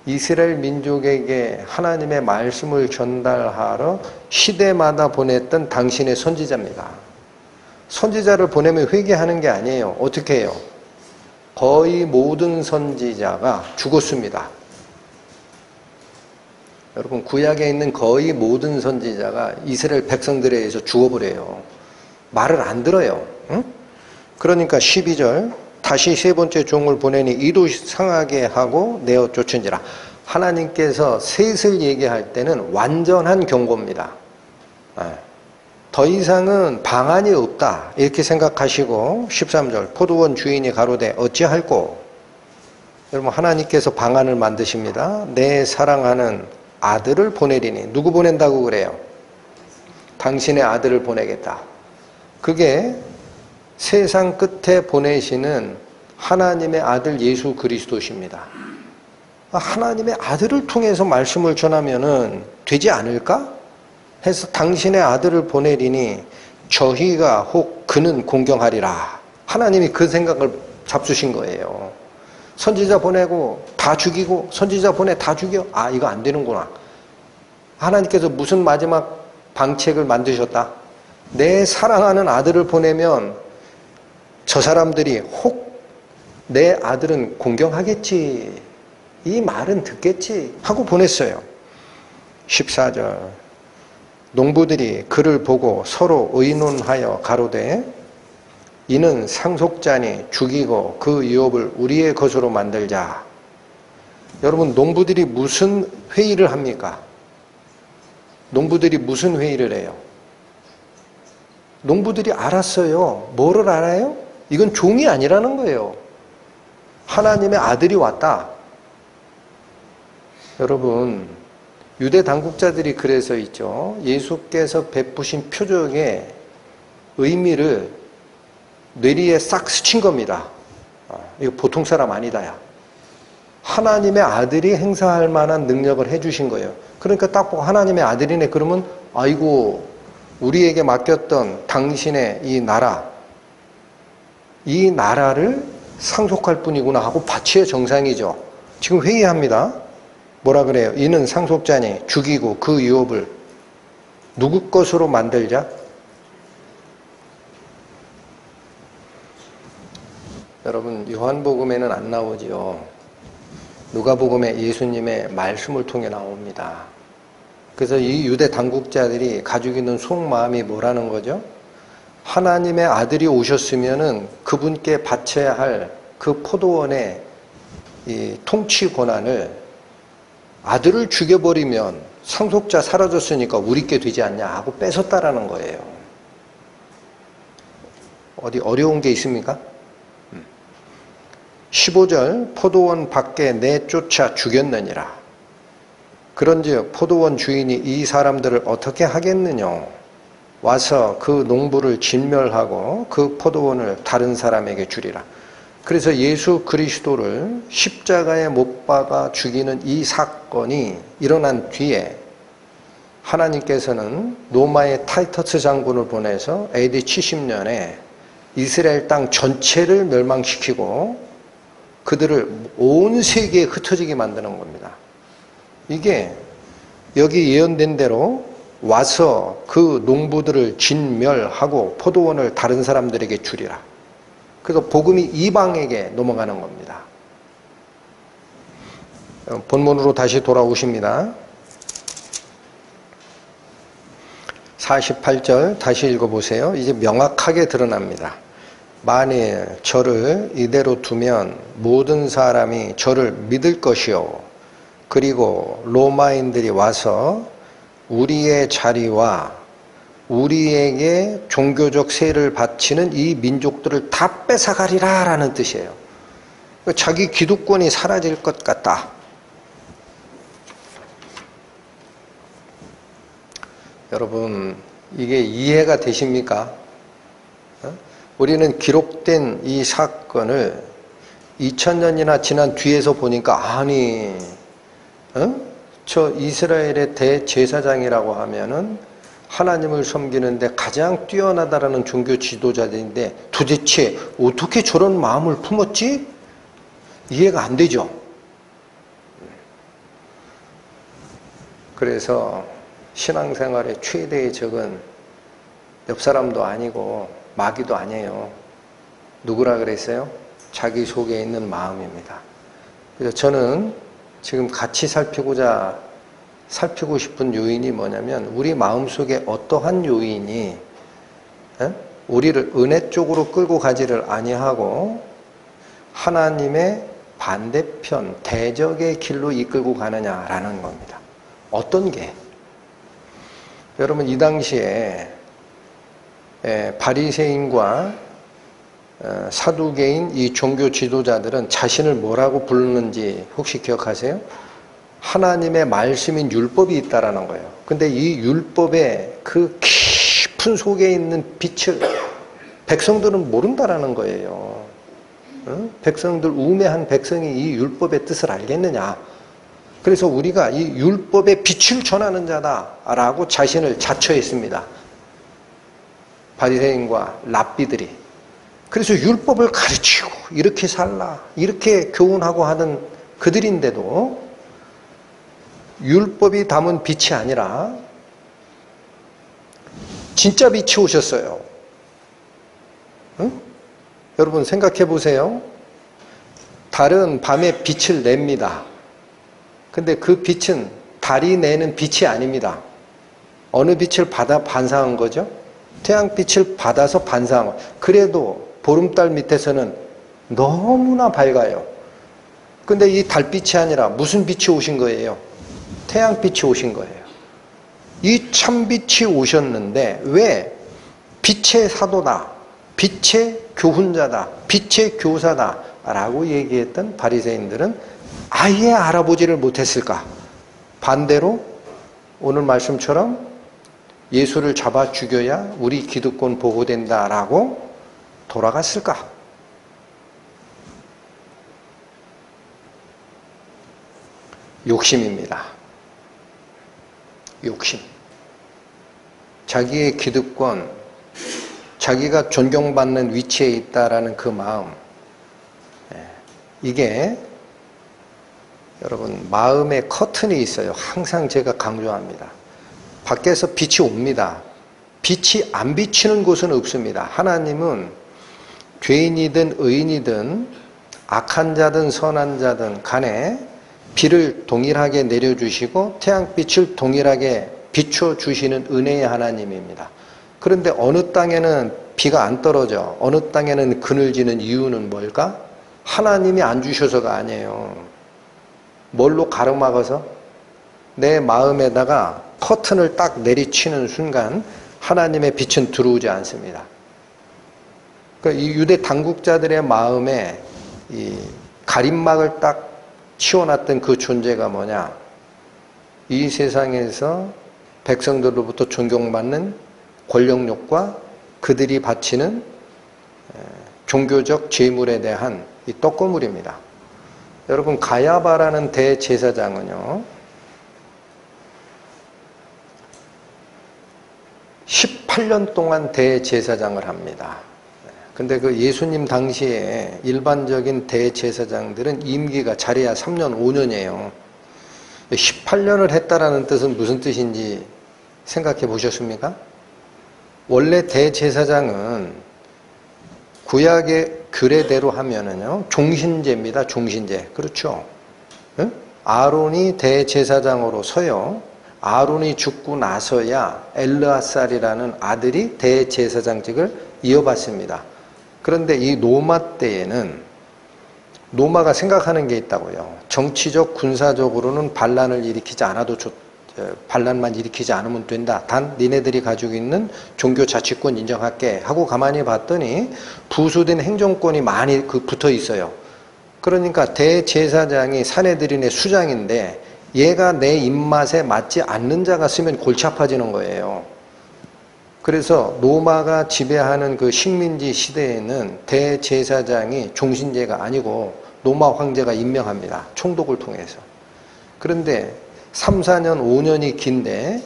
이스라엘 민족에게 하나님의 말씀을 전달하러 시대마다 보냈던 당신의 선지자입니다. 선지자를 보내면 회개하는 게 아니에요. 어떻게 해요? 거의 모든 선지자가 죽었습니다. 여러분, 구약에 있는 거의 모든 선지자가 이스라엘 백성들에 의해서 죽어버려요. 말을 안 들어요. 응? 그러니까 12절 다시 세 번째 종을 보내니 이도 상하게 하고 내어 쫓은지라. 하나님께서 셋을 얘기할 때는 완전한 경고입니다. 더 이상은 방안이 없다 이렇게 생각하시고 13절 포도원 주인이 가로되 어찌할꼬. 여러분, 하나님께서 방안을 만드십니다. 내 사랑하는 아들을 보내리니. 누구 보낸다고 그래요? 당신의 아들을 보내겠다. 그게 세상 끝에 보내시는 하나님의 아들 예수 그리스도십니다. 하나님의 아들을 통해서 말씀을 전하면은 되지 않을까? 해서 당신의 아들을 보내리니 저희가 혹 그는 공경하리라. 하나님이 그 생각을 잡수신 거예요. 선지자 보내고 다 죽이고 선지자 보내 다 죽여. 아, 이거 안 되는구나. 하나님께서 무슨 마지막 방책을 만드셨다? 내 사랑하는 아들을 보내면 저 사람들이 혹 내 아들은 공경하겠지, 이 말은 듣겠지 하고 보냈어요. 14절 농부들이 그를 보고 서로 의논하여 가로되 이는 상속자니 죽이고 그 유업을 우리의 것으로 만들자. 여러분, 농부들이 무슨 회의를 합니까? 농부들이 무슨 회의를 해요? 농부들이 알았어요. 뭐를 알아요? 이건 종이 아니라는 거예요. 하나님의 아들이 왔다. 여러분, 유대 당국자들이 그래서 있죠. 예수께서 베푸신 표적의 의미를 뇌리에 싹 스친 겁니다. 이거 보통 사람 아니다, 야. 하나님의 아들이 행사할 만한 능력을 해주신 거예요. 그러니까 딱 보고 하나님의 아들이네 그러면 아이고, 우리에게 맡겼던 당신의 이 나라를 상속할 뿐이구나 하고 바치의 정상이죠. 지금 회의합니다. 뭐라 그래요? 이는 상속자니 죽이고 그 유업을 누구 것으로 만들자? 여러분, 요한복음에는 안 나오지요. 누가복음에 예수님의 말씀을 통해 나옵니다. 그래서 이 유대 당국자들이 가지고 있는 속마음이 뭐라는 거죠? 하나님의 아들이 오셨으면은 그분께 바쳐야 할 그 포도원의 이 통치 권한을 아들을 죽여버리면 상속자 사라졌으니까 우리께 되지 않냐 하고 뺏었다라는 거예요. 어디 어려운 게 있습니까? 15절 포도원 밖에 내쫓아 죽였느니라. 그런즉 포도원 주인이 이 사람들을 어떻게 하겠느냐? 와서 그 농부를 진멸하고 그 포도원을 다른 사람에게 주리라. 그래서 예수 그리스도를 십자가에 못 박아 죽이는 이 사건이 일어난 뒤에 하나님께서는 로마의 타이터스 장군을 보내서 AD 70년에 이스라엘 땅 전체를 멸망시키고 그들을 온 세계에 흩어지게 만드는 겁니다. 이게 여기 예언된 대로 와서 그 농부들을 진멸하고 포도원을 다른 사람들에게 주리라. 그래서 복음이 이방에게 넘어가는 겁니다. 본문으로 다시 돌아오십니다. 48절 다시 읽어보세요. 이제 명확하게 드러납니다. 만일 저를 이대로 두면 모든 사람이 저를 믿을 것이요. 그리고 로마인들이 와서 우리의 자리와 우리에게 종교적 세를 바치는 이 민족들을 다 뺏어가리라 라는 뜻이에요. 자기 기득권이 사라질 것 같다. 여러분, 이게 이해가 되십니까? 우리는 기록된 이 사건을 2000년이나 지난 뒤에서 보니까 아니, 저 이스라엘의 대제사장이라고 하면은 하나님을 섬기는데 가장 뛰어나다라는 종교 지도자들인데 도대체 어떻게 저런 마음을 품었지? 이해가 안 되죠. 그래서 신앙생활의 최대의 적은 옆 사람도 아니고 마귀도 아니에요. 누구라 그랬어요? 자기 속에 있는 마음입니다. 그래서 저는 지금 같이 살피고 싶은 요인이 뭐냐면 우리 마음속에 어떠한 요인이 우리를 은혜 쪽으로 끌고 가지를 아니하고 하나님의 반대편 대적의 길로 이끌고 가느냐라는 겁니다. 어떤 게? 여러분, 이 당시에 바리새인과 사두개인 이 종교 지도자들은 자신을 뭐라고 부르는지 혹시 기억하세요? 하나님의 말씀인 율법이 있다라는 거예요. 근데 이 율법의 그 깊은 속에 있는 빛을 백성들은 모른다라는 거예요. 백성들, 우매한 백성이 이 율법의 뜻을 알겠느냐? 그래서 우리가 이 율법의 빛을 전하는 자다라고 자신을 자처했습니다. 바리새인과 랍비들이. 그래서 율법을 가르치고 이렇게 살라, 이렇게 교훈하고 하는 그들인데도 율법이 담은 빛이 아니라 진짜 빛이 오셨어요. 응? 여러분 생각해 보세요. 달은 밤에 빛을 냅니다. 근데 그 빛은 달이 내는 빛이 아닙니다. 어느 빛을 받아 반사한 거죠? 태양빛을 받아서 반사한 거. 그래도 보름달 밑에서는 너무나 밝아요. 근데 이 달빛이 아니라 무슨 빛이 오신 거예요? 태양빛이 오신 거예요. 이 참빛이 오셨는데 왜 빛의 사도다, 빛의 교훈자다, 빛의 교사다 라고 얘기했던 바리새인들은 아예 알아보지를 못했을까? 반대로 오늘 말씀처럼 예수를 잡아 죽여야 우리 기득권 보호된다라고 돌아갔을까? 욕심입니다. 욕심. 자기의 기득권, 자기가 존경받는 위치에 있다라는 그 마음. 이게 여러분 마음에 커튼이 있어요. 항상 제가 강조합니다. 밖에서 빛이 옵니다. 빛이 안 비치는 곳은 없습니다. 하나님은 죄인이든 의인이든 악한 자든 선한 자든 간에 비를 동일하게 내려주시고 태양빛을 동일하게 비춰주시는 은혜의 하나님입니다. 그런데 어느 땅에는 비가 안 떨어져, 어느 땅에는 그늘지는 이유는 뭘까? 하나님이 안 주셔서가 아니에요. 뭘로 가로막아서? 내 마음에다가 커튼을 딱 내리치는 순간 하나님의 빛은 들어오지 않습니다. 그러니까 이 유대 당국자들의 마음에 이 가림막을 딱 치워놨던 그 존재가 뭐냐? 이 세상에서 백성들로부터 존경받는 권력욕과 그들이 바치는 종교적 재물에 대한 이 떡고물입니다. 여러분 가야바라는 대제사장은요 18년 동안 대제사장을 합니다. 근데 그 예수님 당시에 일반적인 대제사장들은 임기가 잘해야 3년, 5년이에요. 18년을 했다라는 뜻은 무슨 뜻인지 생각해 보셨습니까? 원래 대제사장은 구약의 규례대로 하면은요, 종신제입니다. 종신제. 그렇죠? 응? 아론이 대제사장으로 서요. 아론이 죽고 나서야 엘르아살이라는 아들이 대제사장직을 이어받습니다. 그런데 이 노마 때에는 노마가 생각하는 게 있다고요. 정치적, 군사적으로는 반란을 일으키지 않아도 반란만 일으키지 않으면 된다. 단 니네들이 가지고 있는 종교 자치권 인정할게 하고 가만히 봤더니 부수된 행정권이 많이 붙어 있어요. 그러니까 대제사장이 사내들인의 수장인데 얘가 내 입맛에 맞지 않는 자가 쓰면 골치 아파지는 거예요. 그래서 로마가 지배하는 그 식민지 시대에는 대제사장이 종신제가 아니고 로마 황제가 임명합니다. 총독을 통해서. 그런데 3, 4년, 5년이 긴데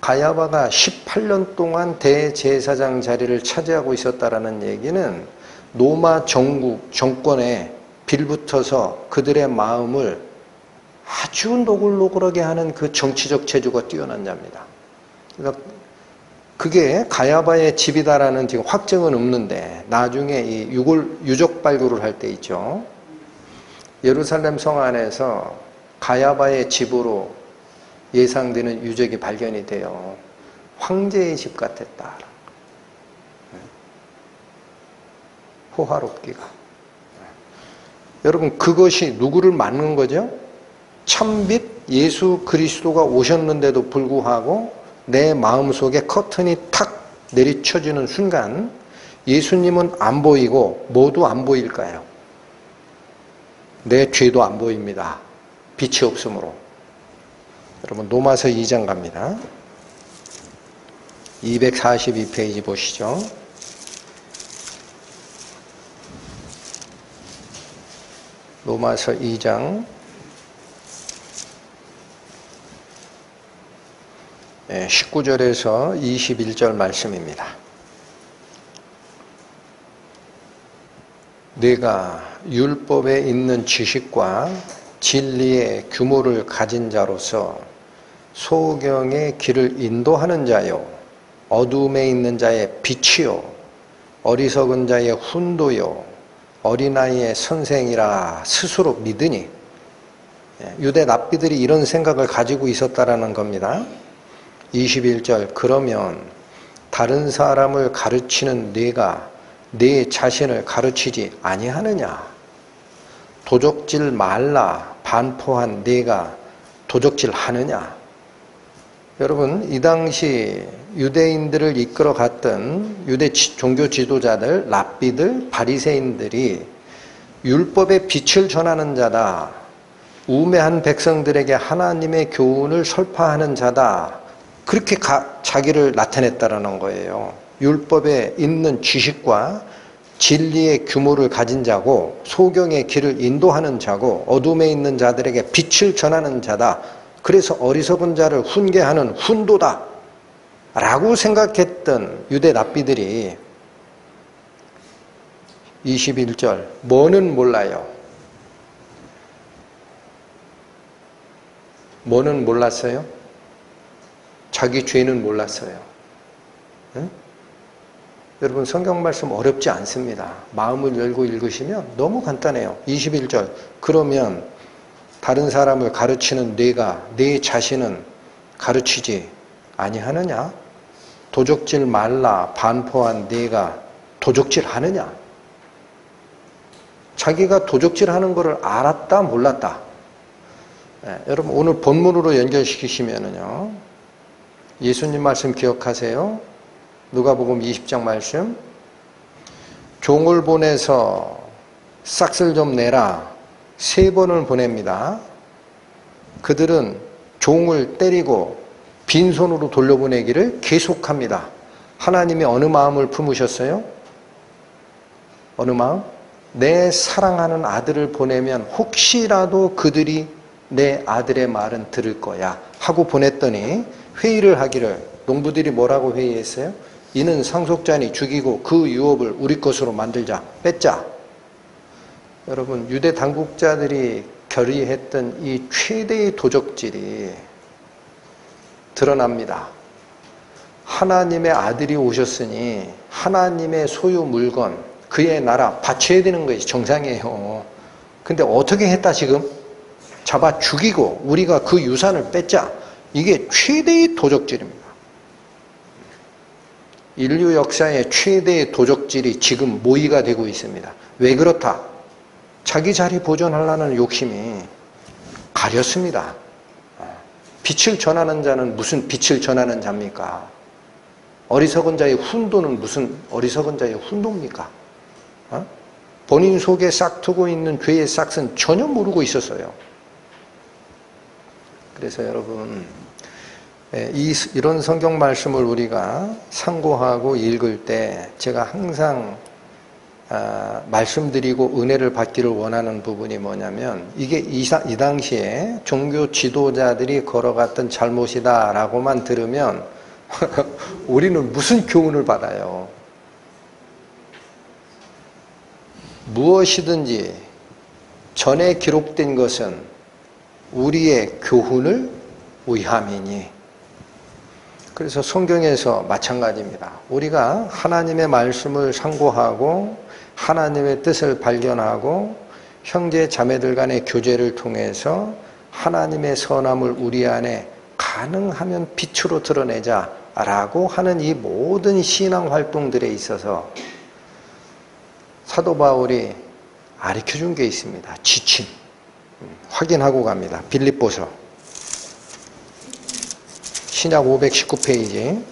가야바가 18년 동안 대제사장 자리를 차지하고 있었다라는 얘기는 로마 정권에 빌붙어서 그들의 마음을 아주 노골노골하게 하는 그 정치적 재주가 뛰어난 자입니다. 그러니까 그게 가야바의 집이다라는 지금 확정은 없는데 나중에 이 유적 발굴을 할 때 있죠. 예루살렘 성 안에서 가야바의 집으로 예상되는 유적이 발견이 돼요. 황제의 집 같았다. 호화롭기가. 여러분 그것이 누구를 맞는 거죠? 참빛 예수 그리스도가 오셨는데도 불구하고 내 마음속에 커튼이 탁 내리쳐지는 순간 예수님은 안 보이고 뭐도 안 보일까요? 내 죄도 안 보입니다. 빛이 없으므로. 여러분 로마서 2장 갑니다. 242페이지 보시죠. 로마서 2장 19절에서 21절 말씀입니다. 내가 율법에 있는 지식과 진리의 규모를 가진 자로서 소경의 길을 인도하는 자요, 어둠에 있는 자의 빛이요, 어리석은 자의 훈도요, 어린아이의 선생이라 스스로 믿으니. 유대 랍비들이 이런 생각을 가지고 있었다라는 겁니다. 21절, 그러면 다른 사람을 가르치는 네가 네 자신을 가르치지 아니하느냐? 도적질 말라 반포한 네가 도적질 하느냐? 여러분, 이 당시 유대인들을 이끌어 갔던 유대 종교 지도자들, 랍비들, 바리새인들이 율법의 빛을 전하는 자다, 우매한 백성들에게 하나님의 교훈을 설파하는 자다, 그렇게 자기를 나타냈다라는 거예요. 율법에 있는 지식과 진리의 규모를 가진 자고, 소경의 길을 인도하는 자고, 어둠에 있는 자들에게 빛을 전하는 자다. 그래서 어리석은 자를 훈계하는 훈도다 라고 생각했던 유대 랍비들이 21절, 뭐는 몰라요? 뭐는 몰랐어요? 자기 죄는 몰랐어요. 응? 여러분, 성경 말씀 어렵지 않습니다. 마음을 열고 읽으시면 너무 간단해요. 21절, 그러면 다른 사람을 가르치는 네가 네 자신은 가르치지 아니하느냐? 도적질 말라 반포한 네가 도적질 하느냐? 자기가 도적질 하는 것을 알았다 몰랐다? 여러분, 오늘 본문으로 연결시키시면은요, 예수님 말씀 기억하세요? 누가복음 20장 말씀, 종을 보내서 싹을 좀 내라 3번을 보냅니다. 그들은 종을 때리고 빈손으로 돌려보내기를 계속합니다. 하나님이 어느 마음을 품으셨어요? 어느 마음? 내 사랑하는 아들을 보내면 혹시라도 그들이 내 아들의 말은 들을 거야 하고 보냈더니 회의를 하기를, 농부들이 뭐라고 회의했어요? 이는 상속자니 죽이고 그 유업을 우리 것으로 만들자, 뺏자. 여러분, 유대 당국자들이 결의했던 이 최대의 도적질이 드러납니다. 하나님의 아들이 오셨으니 하나님의 소유 물건, 그의 나라 바쳐야 되는 것이 정상이에요. 근데 어떻게 했다 지금? 잡아 죽이고 우리가 그 유산을 뺏자. 이게 최대의 도적질입니다. 인류 역사의 최대의 도적질이 지금 모의가 되고 있습니다. 왜 그렇다? 자기 자리 보존하려는 욕심이 가렸습니다. 빛을 전하는 자는 무슨 빛을 전하는 자입니까? 어리석은 자의 훈도는 무슨 어리석은 자의 훈도입니까? 본인 속에 싹트고 있는 죄의 싹은 전혀 모르고 있었어요. 그래서 여러분, 이런 성경 말씀을 우리가 상고하고 읽을 때 제가 항상 말씀드리고 은혜를 받기를 원하는 부분이 뭐냐면, 이게 이 당시에 종교 지도자들이 걸어갔던 잘못이다라고만 들으면 우리는 무슨 교훈을 받아요? 무엇이든지 전에 기록된 것은 우리의 교훈을 위함이니. 그래서 성경에서 마찬가지입니다. 우리가 하나님의 말씀을 상고하고 하나님의 뜻을 발견하고 형제 자매들 간의 교제를 통해서 하나님의 선함을 우리 안에 가능하면 빛으로 드러내자라고 하는 이 모든 신앙 활동들에 있어서 사도 바울이 가르쳐준 게 있습니다. 지침. 확인하고 갑니다. 빌립보서 신약 519페이지.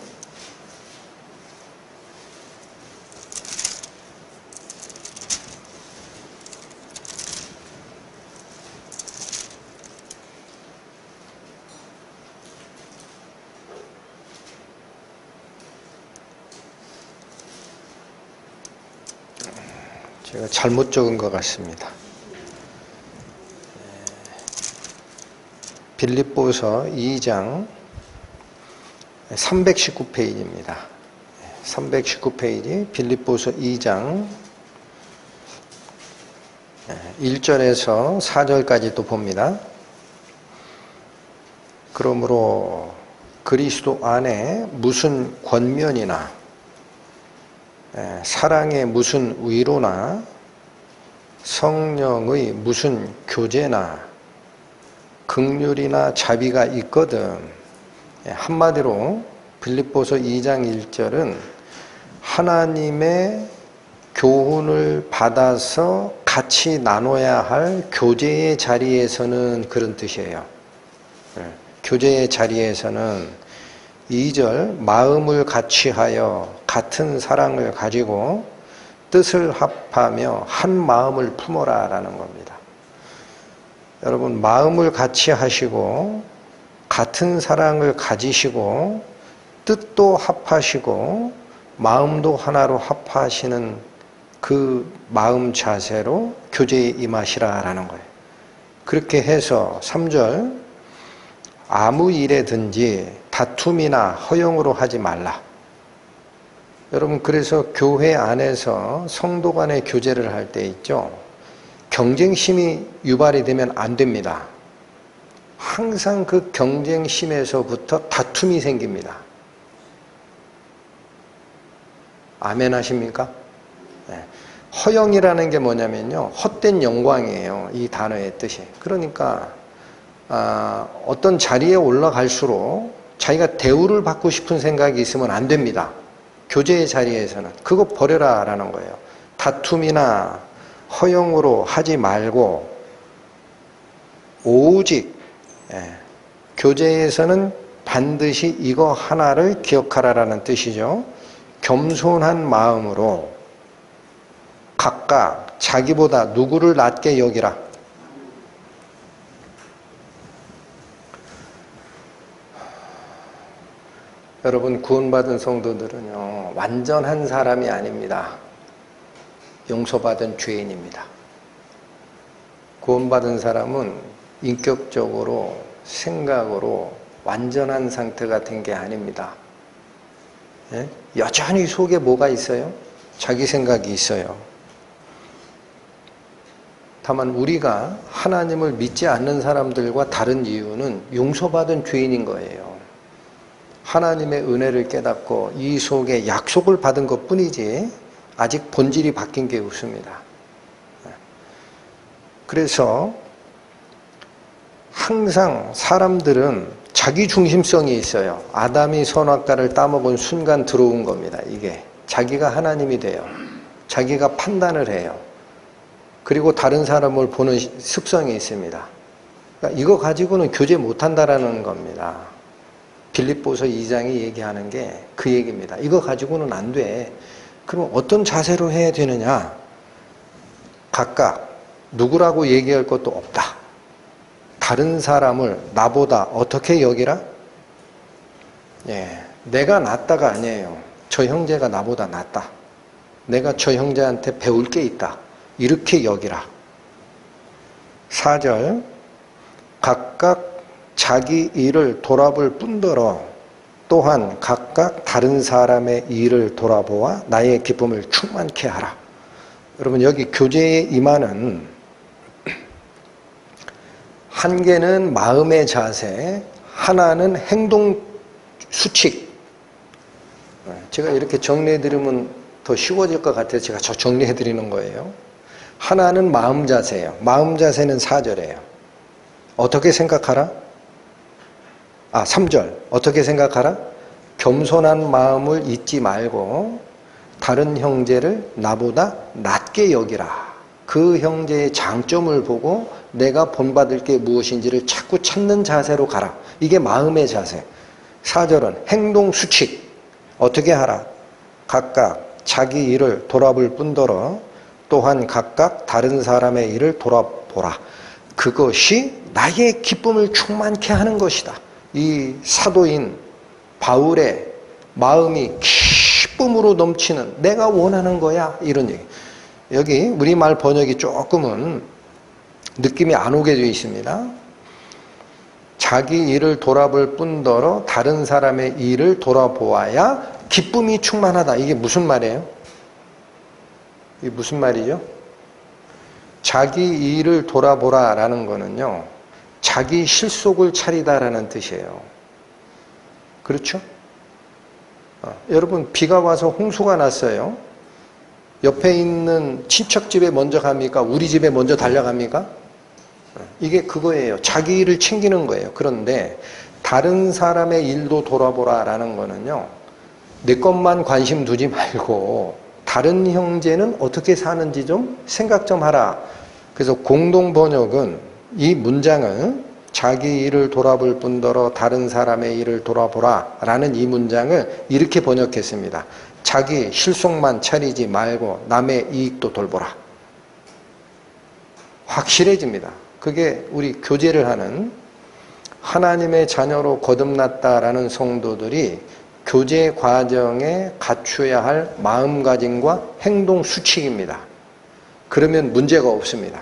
제가 잘못 적은 것 같습니다. 빌립보서 2장 319페이지입니다. 319페이지 빌립보서 2장 1절에서 4절까지 또 봅니다. 그러므로 그리스도 안에 무슨 권면이나 사랑의 무슨 위로나 성령의 무슨 교제나 긍휼이나 자비가 있거든. 한마디로 빌립보서 2장 1절은 하나님의 교훈을 받아서 같이 나눠야 할 교제의 자리에서는 그런 뜻이에요. 교제의 자리에서는 2절 마음을 같이 하여 같은 사랑을 가지고 뜻을 합하며 한 마음을 품어라 라는 겁니다. 여러분, 마음을 같이 하시고 같은 사랑을 가지시고 뜻도 합하시고 마음도 하나로 합하시는 그 마음 자세로 교제에 임하시라 라는 거예요. 그렇게 해서 3절 아무 일에든지 다툼이나 허용으로 하지 말라. 여러분, 그래서 교회 안에서 성도 간의 교제를 할 때 있죠. 경쟁심이 유발이 되면 안 됩니다. 항상 그 경쟁심에서부터 다툼이 생깁니다. 아멘 하십니까? 네. 허영이라는 게 뭐냐면요, 헛된 영광이에요. 이 단어의 뜻이. 그러니까 어떤 자리에 올라갈수록 자기가 대우를 받고 싶은 생각이 있으면 안 됩니다. 교제의 자리에서는 그거 버려라 라는 거예요. 다툼이나 허영으로 하지 말고 오직 교제에서는 반드시 이거 하나를 기억하라라는 뜻이죠. 겸손한 마음으로 각각 자기보다 누구를 낮게 여기라. 여러분, 구원받은 성도들은요, 완전한 사람이 아닙니다. 용서받은 죄인입니다. 구원받은 사람은 인격적으로, 생각으로 완전한 상태가 된 게 아닙니다. 예? 여전히 속에 뭐가 있어요? 자기 생각이 있어요. 다만 우리가 하나님을 믿지 않는 사람들과 다른 이유는 용서받은 죄인인 거예요. 하나님의 은혜를 깨닫고 이 속에 약속을 받은 것 뿐이지 아직 본질이 바뀐 게 없습니다. 그래서 항상 사람들은 자기 중심성이 있어요. 아담이 선악과를 따먹은 순간 들어온 겁니다. 이게 자기가 하나님이 돼요. 자기가 판단을 해요. 그리고 다른 사람을 보는 습성이 있습니다. 그러니까 이거 가지고는 교제 못한다라는 겁니다. 빌립보서 2장이 얘기하는 게 그 얘기입니다. 이거 가지고는 안 돼. 그럼 어떤 자세로 해야 되느냐? 각각 누구라고 얘기할 것도 없다. 다른 사람을 나보다 어떻게 여기라? 내가 낫다가 아니에요. 저 형제가 나보다 낫다. 내가 저 형제한테 배울 게 있다. 이렇게 여기라. 4절 각각 자기 일을 돌아볼 뿐더러 또한 각각 다른 사람의 일을 돌아보아 나의 기쁨을 충만케 하라. 여러분, 여기 교제에 임하는 한 개는 마음의 자세, 하나는 행동 수칙. 제가 이렇게 정리해드리면 더 쉬워질 것 같아서 제가 정리해드리는 거예요. 하나는 마음 자세예요. 마음 자세는 4절이에요. 어떻게 생각하라? 3절. 어떻게 생각하라? 겸손한 마음을 잊지 말고 다른 형제를 나보다 낮게 여기라. 그 형제의 장점을 보고 내가 본받을 게 무엇인지를 자꾸 찾는 자세로 가라. 이게 마음의 자세. 4절은 행동 수칙. 어떻게 하라? 각각 자기 일을 돌아볼 뿐더러 또한 각각 다른 사람의 일을 돌아보라. 그것이 나의 기쁨을 충만케 하는 것이다. 이 사도인 바울의 마음이 기쁨으로 넘치는, 내가 원하는 거야, 이런 얘기. 여기 우리말 번역이 조금은 느낌이 안 오게 되어 있습니다. 자기 일을 돌아볼 뿐더러 다른 사람의 일을 돌아보아야 기쁨이 충만하다. 이게 무슨 말이에요? 이게 무슨 말이죠? 자기 일을 돌아보라 라는 거는요, 자기 실속을 차리다라는 뜻이에요. 그렇죠? 여러분, 비가 와서 홍수가 났어요. 옆에 있는 친척 집에 먼저 갑니까? 우리 집에 먼저 달려갑니까? 이게 그거예요. 자기 일을 챙기는 거예요. 그런데 다른 사람의 일도 돌아보라 라는 거는요, 내 것만 관심 두지 말고 다른 형제는 어떻게 사는지 좀 생각 좀 하라. 그래서 공동 번역은 이 문장을 자기 일을 돌아볼 뿐더러 다른 사람의 일을 돌아보라 라는 이 문장을 이렇게 번역했습니다. 자기 실속만 차리지 말고 남의 이익도 돌보라. 확실해집니다. 그게 우리 교제를 하는 하나님의 자녀로 거듭났다라는 성도들이 교제 과정에 갖춰야 할 마음가짐과 행동 수칙입니다. 그러면 문제가 없습니다.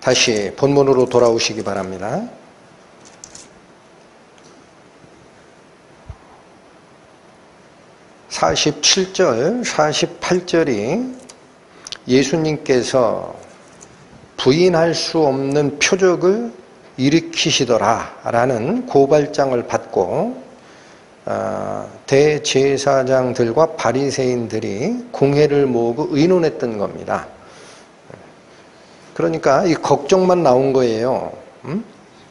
다시 본문으로 돌아오시기 바랍니다. (47절) (48절이) 예수님께서 부인할 수 없는 표적을 일으키시더라 라는 고발장을 받고 대제사장들과 바리새인들이 공회를 모으고 의논했던 겁니다. 그러니까 이 걱정만 나온 거예요.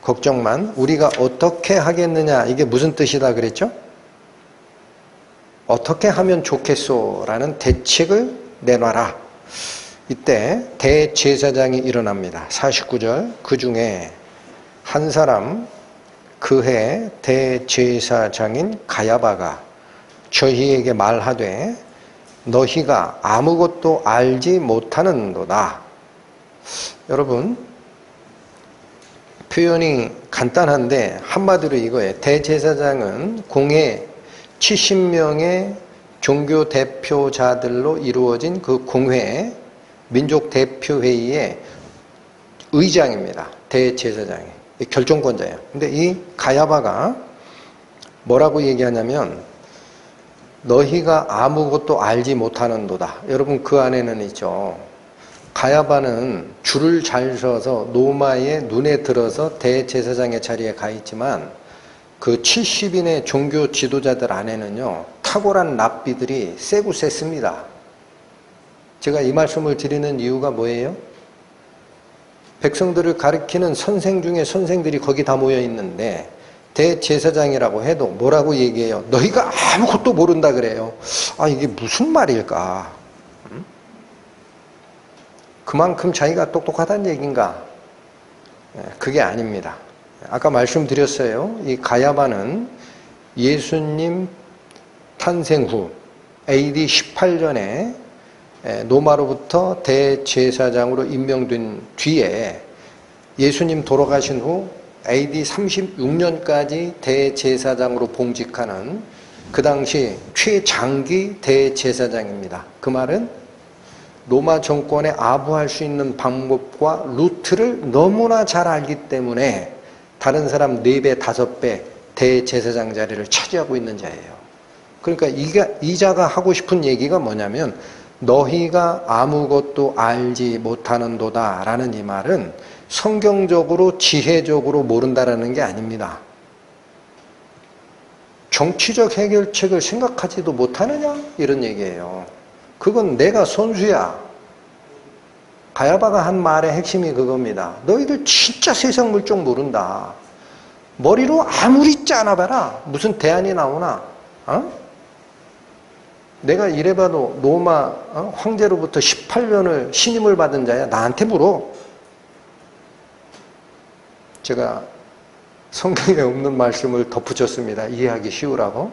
걱정만. 우리가 어떻게 하겠느냐, 이게 무슨 뜻이다 그랬죠? 어떻게 하면 좋겠소 라는 대책을 내놔라. 이때 대제사장이 일어납니다. 49절. 그 중에 한 사람, 그해 대제사장인 가야바가 저희에게 말하되 너희가 아무것도 알지 못하는도다. 여러분, 표현이 간단한데 한마디로 이거예요. 대제사장은 공회 70명의 종교 대표자들로 이루어진 그 공회, 민족 대표회의의 의장입니다. 대제사장이. 결정권자예요. 근데 이 가야바가 뭐라고 얘기하냐면 너희가 아무것도 알지 못하는도다. 여러분, 그 안에는 있죠. 가야바는 줄을 잘 서서 노마의 눈에 들어서 대제사장의 자리에 가 있지만 그 70인의 종교 지도자들 안에는요, 탁월한 랍비들이 세고 셌습니다. 제가 이 말씀을 드리는 이유가 뭐예요? 백성들을 가르치는 선생 중에 선생들이 거기 다 모여 있는데 대제사장이라고 해도 뭐라고 얘기해요? 너희가 아무것도 모른다 그래요. 아, 이게 무슨 말일까? 그만큼 자기가 똑똑하다는 얘기인가? 그게 아닙니다. 아까 말씀드렸어요. 이 가야바는 예수님 탄생 후 AD 18년에 노마로부터 대제사장으로 임명된 뒤에 예수님 돌아가신 후 AD 36년까지 대제사장으로 봉직하는 그 당시 최장기 대제사장입니다. 그 말은 로마 정권에 아부할 수 있는 방법과 루트를 너무나 잘 알기 때문에 다른 사람 4배, 5배 대제사장 자리를 차지하고 있는 자예요. 그러니까 이 자가 하고 싶은 얘기가 뭐냐면 너희가 아무것도 알지 못하는도다 라는 이 말은 성경적으로 지혜적으로 모른다라는 게 아닙니다. 정치적 해결책을 생각하지도 못하느냐? 이런 얘기예요. 그건 내가 선수야. 가야바가 한 말의 핵심이 그겁니다. 너희들 진짜 세상 물정 모른다. 머리로 아무리 짜놔봐라. 무슨 대안이 나오나? 내가 이래봐도 로마 황제로부터 18년을 신임을 받은 자야. 나한테 물어. 제가 성경에 없는 말씀을 덧붙였습니다. 이해하기 쉬우라고.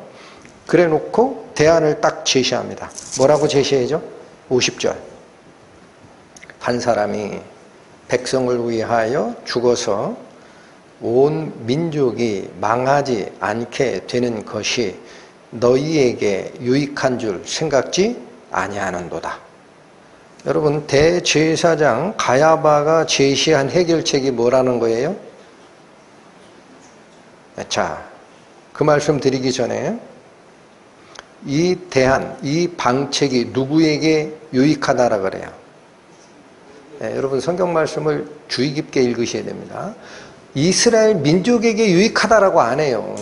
그래 놓고 대안을 딱 제시합니다. 뭐라고 제시해죠? 50절. 한 사람이 백성을 위하여 죽어서 온 민족이 망하지 않게 되는 것이 너희에게 유익한 줄 생각지 아니하는도다. 여러분, 대제사장 가야바가 제시한 해결책이 뭐라는 거예요? 자, 그 말씀 드리기 전에 이 대안, 이 방책이 누구에게 유익하다라 그래요? 네, 여러분 성경 말씀을 주의 깊게 읽으셔야 됩니다. 이스라엘 민족에게 유익하다라고 안 해요.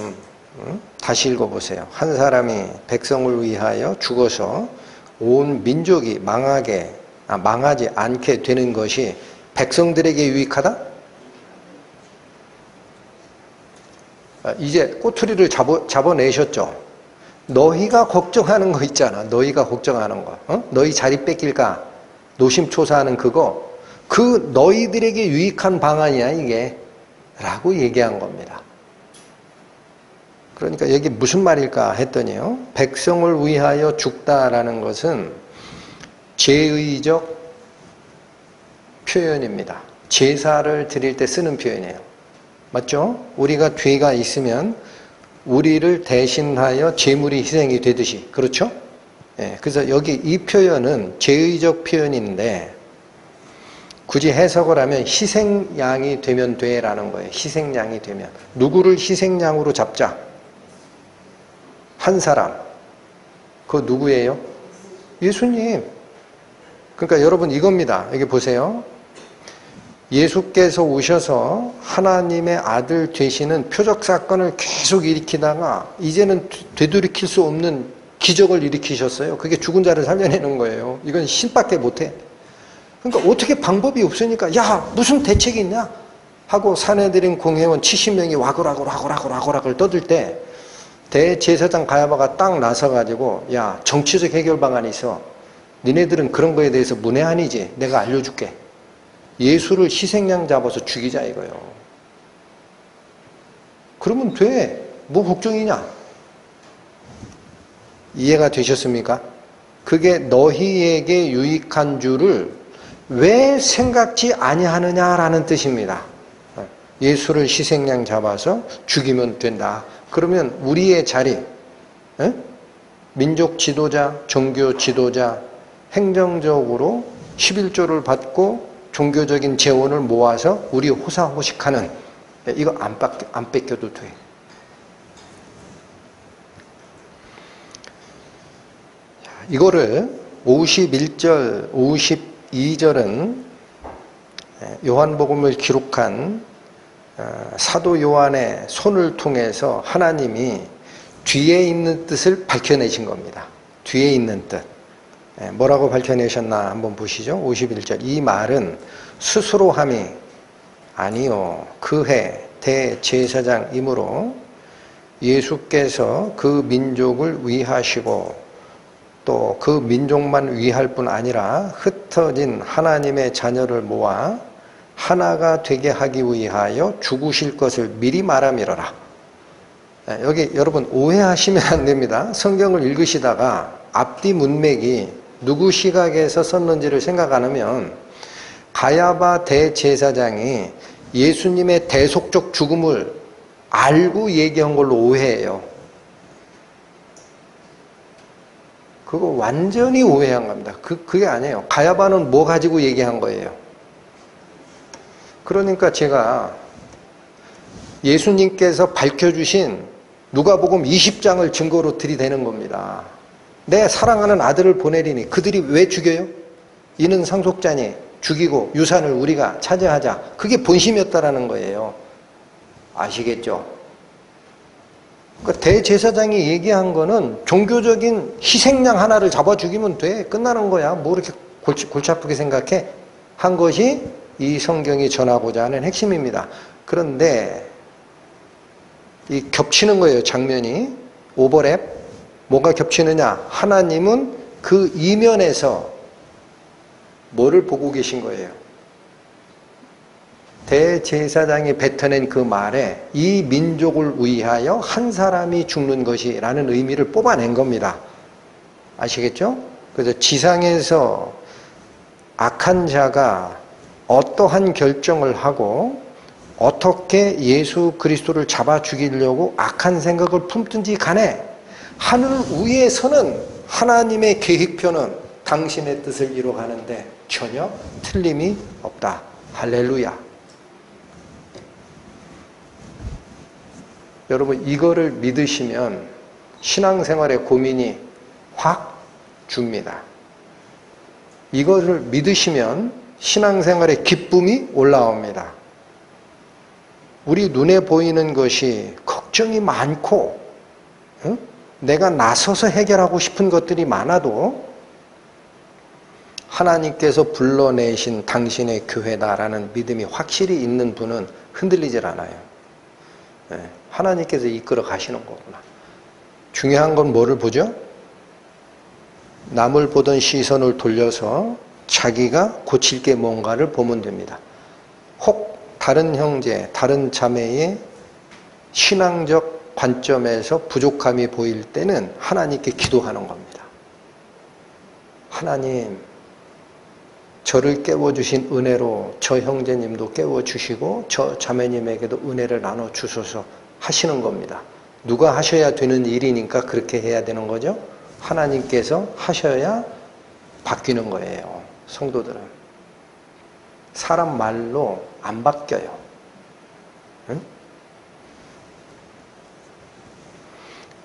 다시 읽어보세요. 한 사람이 백성을 위하여 죽어서 온 민족이 망하지 않게 되는 것이 백성들에게 유익하다? 이제 꼬투리를 잡아내셨죠? 너희가 걱정하는 거 있잖아. 너희가 걱정하는 거. 너희 자리 뺏길까? 노심초사하는 그거. 그 너희들에게 유익한 방안이야 이게. 라고 얘기한 겁니다. 그러니까 여기 무슨 말일까 했더니요. 백성을 위하여 죽다라는 것은 제의적 표현입니다. 제사를 드릴 때 쓰는 표현이에요. 맞죠? 우리가 죄가 있으면 우리를 대신하여 제물이 희생이 되듯이. 그렇죠? 예, 그래서 여기 이 표현은 제의적 표현인데 굳이 해석을 하면 희생양이 되면 돼라는 거예요. 희생양이 되면. 누구를 희생양으로 잡자? 한 사람. 그거 누구예요? 예수님. 그러니까 여러분 이겁니다. 여기 보세요. 예수께서 오셔서 하나님의 아들 되시는 표적 사건을 계속 일으키다가 이제는 되돌이킬 수 없는 기적을 일으키셨어요. 그게 죽은 자를 살려내는 거예요. 이건 신밖에 못해. 그러니까 어떻게 방법이 없으니까 야 무슨 대책이 있냐 하고 사내들인 공회원 70명이 와글와글 떠들 때 대제사장 가야바가 딱 나서가지고 야 정치적 해결 방안이 있어. 니네들은 그런 거에 대해서 문외한이지. 내가 알려줄게. 예수를 희생양 잡아서 죽이자 이거요. 그러면 돼. 뭐 걱정이냐? 이해가 되셨습니까? 그게 너희에게 유익한 줄을 왜 생각지 아니하느냐라는 뜻입니다. 예수를 희생양 잡아서 죽이면 된다. 그러면 우리의 자리, 민족 지도자, 종교 지도자, 행정적으로 11조를 받고 종교적인 재원을 모아서 우리 호사호식하는 이거 안 뺏겨도 돼. 이거를 51절, 52절은 요한복음을 기록한 사도 요한의 손을 통해서 하나님이 뒤에 있는 뜻을 밝혀내신 겁니다. 뒤에 있는 뜻. 뭐라고 밝혀내셨나 한번 보시죠. 51절. 이 말은 스스로 함이 아니요. 그해 대제사장이므로 예수께서 그 민족을 위하시고 또 그 민족만 위할 뿐 아니라 흩어진 하나님의 자녀를 모아 하나가 되게 하기 위하여 죽으실 것을 미리 말함이로라. 여기 여러분 오해하시면 안 됩니다. 성경을 읽으시다가 앞뒤 문맥이 누구 시각에서 썼는지를 생각 안 하면 가야바 대제사장이 예수님의 대속적 죽음을 알고 얘기한 걸로 오해해요. 그거 완전히 오해한 겁니다. 그게 아니에요. 가야바는 뭐 가지고 얘기한 거예요? 그러니까 제가 예수님께서 밝혀주신 누가복음 20장을 증거로 들이대는 겁니다. 내 사랑하는 아들을 보내리니 그들이 왜 죽여요? 이는 상속자니 죽이고 유산을 우리가 차지하자. 그게 본심이었다라는 거예요. 아시겠죠? 그러니까 대제사장이 얘기한 거는 종교적인 희생양 하나를 잡아 죽이면 돼. 끝나는 거야. 뭐 이렇게 골치 아프게 생각해? 한 것이 이 성경이 전하고자 하는 핵심입니다. 그런데 이 겹치는 거예요. 장면이. 오버랩. 뭐가 겹치느냐? 하나님은 그 이면에서 뭐를 보고 계신 거예요? 대제사장이 뱉어낸 그 말에 이 민족을 위하여 한 사람이 죽는 것이라는 의미를 뽑아낸 겁니다. 아시겠죠? 그래서 지상에서 악한 자가 어떠한 결정을 하고 어떻게 예수 그리스도를 잡아 죽이려고 악한 생각을 품든지 간에 하늘 위에서는 하나님의 계획표는 당신의 뜻을 이루어가는데 전혀 틀림이 없다. 할렐루야. 여러분 이거를 믿으시면 신앙생활에 고민이 확 줍니다. 이거를 믿으시면 신앙생활의 기쁨이 올라옵니다. 우리 눈에 보이는 것이 걱정이 많고 내가 나서서 해결하고 싶은 것들이 많아도 하나님께서 불러내신 당신의 교회다라는 믿음이 확실히 있는 분은 흔들리질 않아요. 하나님께서 이끌어 가시는 거구나. 중요한 건 뭐를 보죠? 남을 보던 시선을 돌려서 자기가 고칠 게 뭔가를 보면 됩니다. 혹 다른 형제, 다른 자매의 신앙적 관점에서 부족함이 보일 때는 하나님께 기도하는 겁니다. 하나님, 저를 깨워주신 은혜로 저 형제님도 깨워주시고 저 자매님에게도 은혜를 나눠주소서 하시는 겁니다. 누가 하셔야 되는 일이니까 그렇게 해야 되는 거죠? 하나님께서 하셔야 바뀌는 거예요. 성도들은. 사람 말로 안 바뀌어요. 응?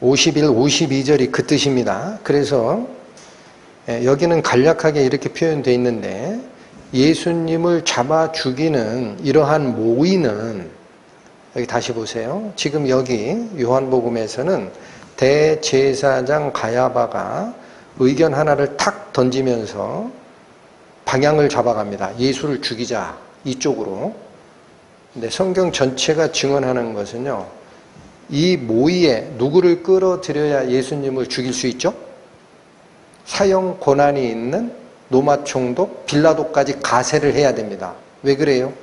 51, 52절이 그 뜻입니다. 그래서 여기는 간략하게 이렇게 표현되어 있는데 예수님을 잡아 죽이는 이러한 모의는 여기 다시 보세요. 지금 여기 요한복음에서는 대제사장 가야바가 의견 하나를 탁 던지면서 방향을 잡아갑니다. 예수를 죽이자 이쪽으로. 근데 성경 전체가 증언하는 것은요. 이 모의에 누구를 끌어들여야 예수님을 죽일 수 있죠? 사형 권한이 있는 로마 총독 빌라도까지 가세를 해야 됩니다. 왜 그래요?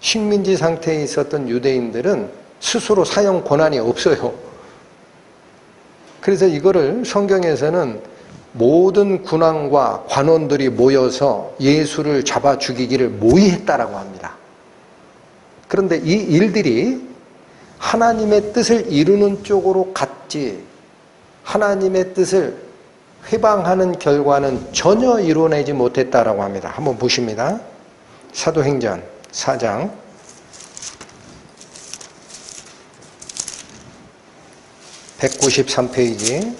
식민지 상태에 있었던 유대인들은 스스로 사형 권한이 없어요. 그래서 이거를 성경에서는 모든 군왕과 관원들이 모여서 예수를 잡아 죽이기를 모의했다라고 합니다. 그런데 이 일들이 하나님의 뜻을 이루는 쪽으로 갔지 하나님의 뜻을 회방하는 결과는 전혀 이뤄내지 못했다라고 합니다. 한번 보십니다. 사도행전 4장 193페이지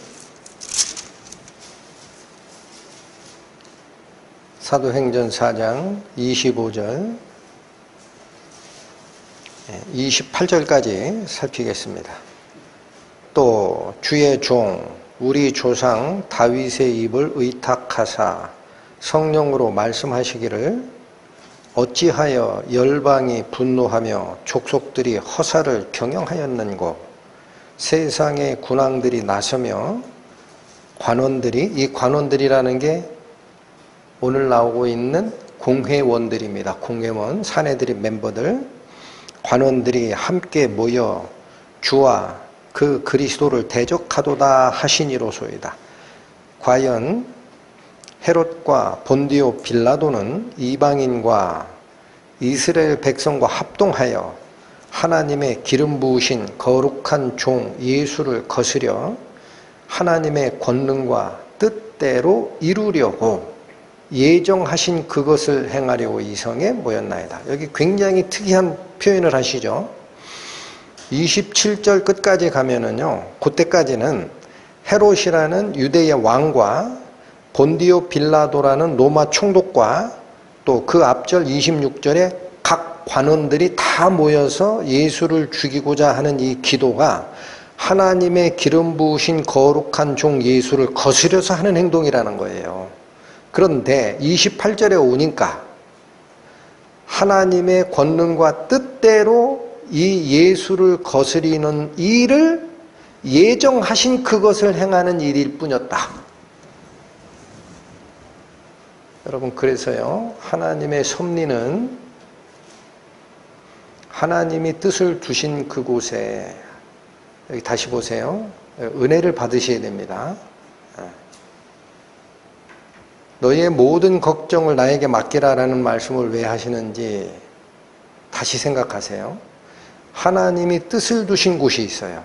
사도행전 4장 25절 28절까지 살피겠습니다. 또 주의 종 우리 조상 다윗의 입을 의탁하사 성령으로 말씀하시기를 어찌하여 열방이 분노하며 족속들이 허사를 경영하였는고 세상의 군왕들이 나서며 관원들이 이 관원들이라는 게 오늘 나오고 있는 공회원들입니다. 공회원 사내들의 멤버들 관원들이 함께 모여 주와 그 그리스도를 대적하도다 하시니로소이다. 과연 헤롯과 본디오 빌라도는 이방인과 이스라엘 백성과 합동하여 하나님의 기름 부으신 거룩한 종 예수를 거스려 하나님의 권능과 뜻대로 이루려고 예정하신 그것을 행하려고 이성에 모였나이다. 여기 굉장히 특이한 표현을 하시죠. 27절 끝까지 가면은요, 그때까지는 헤롯이라는 유대의 왕과 본디오 빌라도라는 로마 총독과 또 그 앞절 26절에 각 관원들이 다 모여서 예수를 죽이고자 하는 이 기도가 하나님의 기름 부으신 거룩한 종 예수를 거스려서 하는 행동이라는 거예요. 그런데 28절에 오니까 하나님의 권능과 뜻대로 이 예수를 거스리는 일을 예정하신 그것을 행하는 일일 뿐이었다. 여러분, 그래서요, 하나님의 섭리는 하나님이 뜻을 두신 그곳에, 여기 다시 보세요. 은혜를 받으셔야 됩니다. 너희의 모든 걱정을 나에게 맡기라라는 말씀을 왜 하시는지 다시 생각하세요. 하나님이 뜻을 두신 곳이 있어요.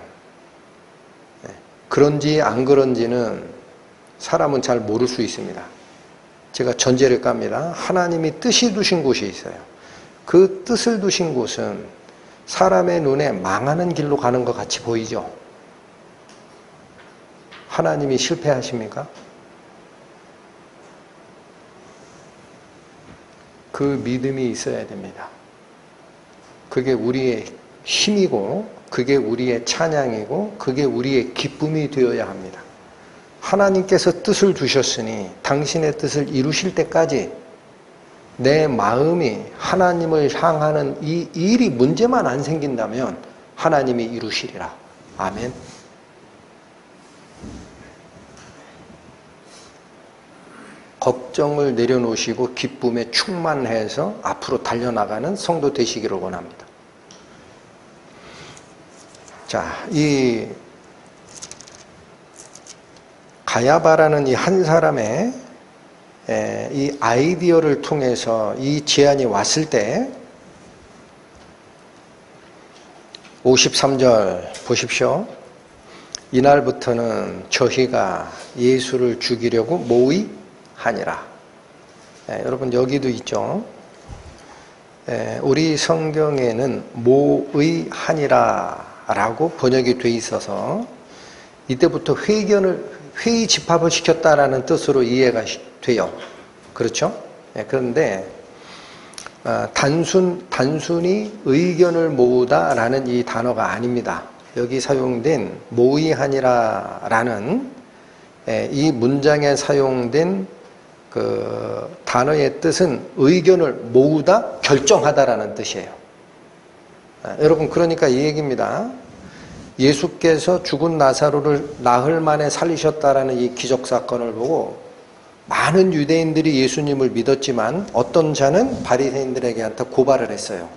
그런지 안 그런지는 사람은 잘 모를 수 있습니다. 제가 전제를 깝니다. 하나님이 뜻이 두신 곳이 있어요. 그 뜻을 두신 곳은 사람의 눈에 망하는 길로 가는 것 같이 보이죠. 하나님이 실패하십니까? 그 믿음이 있어야 됩니다. 그게 우리의 힘이고 그게 우리의 찬양이고 그게 우리의 기쁨이 되어야 합니다. 하나님께서 뜻을 두셨으니 당신의 뜻을 이루실 때까지 내 마음이 하나님을 향하는 이 일이 문제만 안 생긴다면 하나님이 이루시리라. 아멘. 걱정을 내려놓으시고 기쁨에 충만해서 앞으로 달려나가는 성도 되시기를 원합니다. 자, 이 가야바라는 이 한 사람의 이 아이디어를 통해서 이 제안이 왔을 때 53절 보십시오. 이날부터는 저희가 예수를 죽이려고 모의하니라. 여러분 여기도 있죠. 우리 성경에는 모의하니라 라고 번역이 돼 있어서 이때부터 회의 집합을 시켰다라는 뜻으로 이해가 돼요. 그렇죠? 그런데 단순히 의견을 모으다라는 이 단어가 아닙니다. 여기 사용된 모의하니라라는 이 문장에 사용된 그 단어의 뜻은 의견을 모으다, 결정하다라는 뜻이에요. 여러분 그러니까 이 얘기입니다. 예수께서 죽은 나사로를 나흘 만에 살리셨다라는 이 기적 사건을 보고 많은 유대인들이 예수님을 믿었지만 어떤 자는 바리새인들에게 고발을 했어요.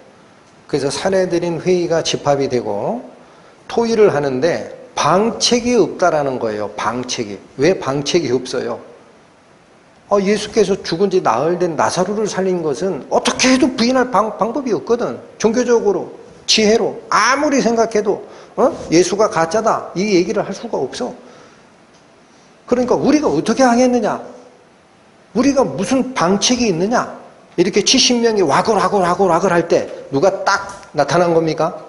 그래서 사내들인 회의가 집합이 되고 토의를 하는데 방책이 없다라는 거예요. 방책이. 왜 방책이 없어요? 예수께서 죽은 지 나흘 된 나사로를 살린 것은 어떻게 해도 부인할 방법이 없거든. 종교적으로, 지혜로 아무리 생각해도 예수가 가짜다 이 얘기를 할 수가 없어. 그러니까 우리가 어떻게 하겠느냐? 우리가 무슨 방책이 있느냐? 이렇게 70명이 와글와글 할 때 누가 딱 나타난 겁니까?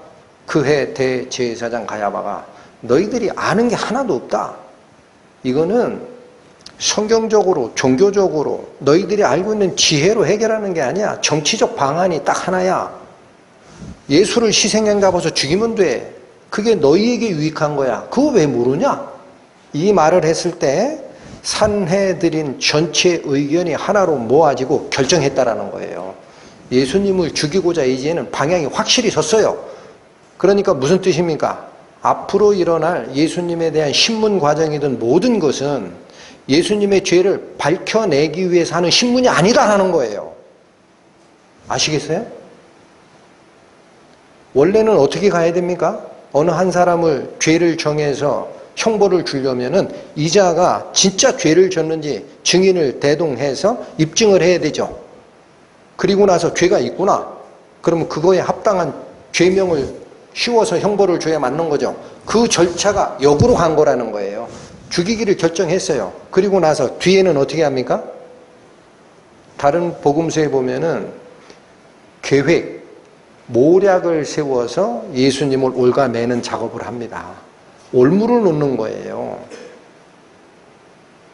그해 대제사장 가야바가 너희들이 아는 게 하나도 없다. 이거는 성경적으로 종교적으로 너희들이 알고 있는 지혜로 해결하는 게 아니야. 정치적 방안이 딱 하나야. 예수를 희생양 잡아서 죽이면 돼. 그게 너희에게 유익한 거야. 그거 왜 모르냐? 이 말을 했을 때 산헤드린 전체 의견이 하나로 모아지고 결정했다라는 거예요. 예수님을 죽이고자 이제는 방향이 확실히 섰어요. 그러니까 무슨 뜻입니까? 앞으로 일어날 예수님에 대한 신문 과정이든 모든 것은 예수님의 죄를 밝혀내기 위해서 하는 신문이 아니다라는 거예요. 아시겠어요? 원래는 어떻게 가야 됩니까? 어느 한 사람을 죄를 정해서 형벌을 주려면은 이자가 진짜 죄를 졌는지 증인을 대동해서 입증을 해야 되죠. 그리고 나서 죄가 있구나. 그러면 그거에 합당한 죄명을 씌워서 형벌을 줘야 맞는 거죠. 그 절차가 역으로 간 거라는 거예요. 죽이기를 결정했어요. 그리고 나서 뒤에는 어떻게 합니까? 다른 복음서에 보면은 계획, 모략을 세워서 예수님을 옳아내는 작업을 합니다. 올무를 놓는 거예요.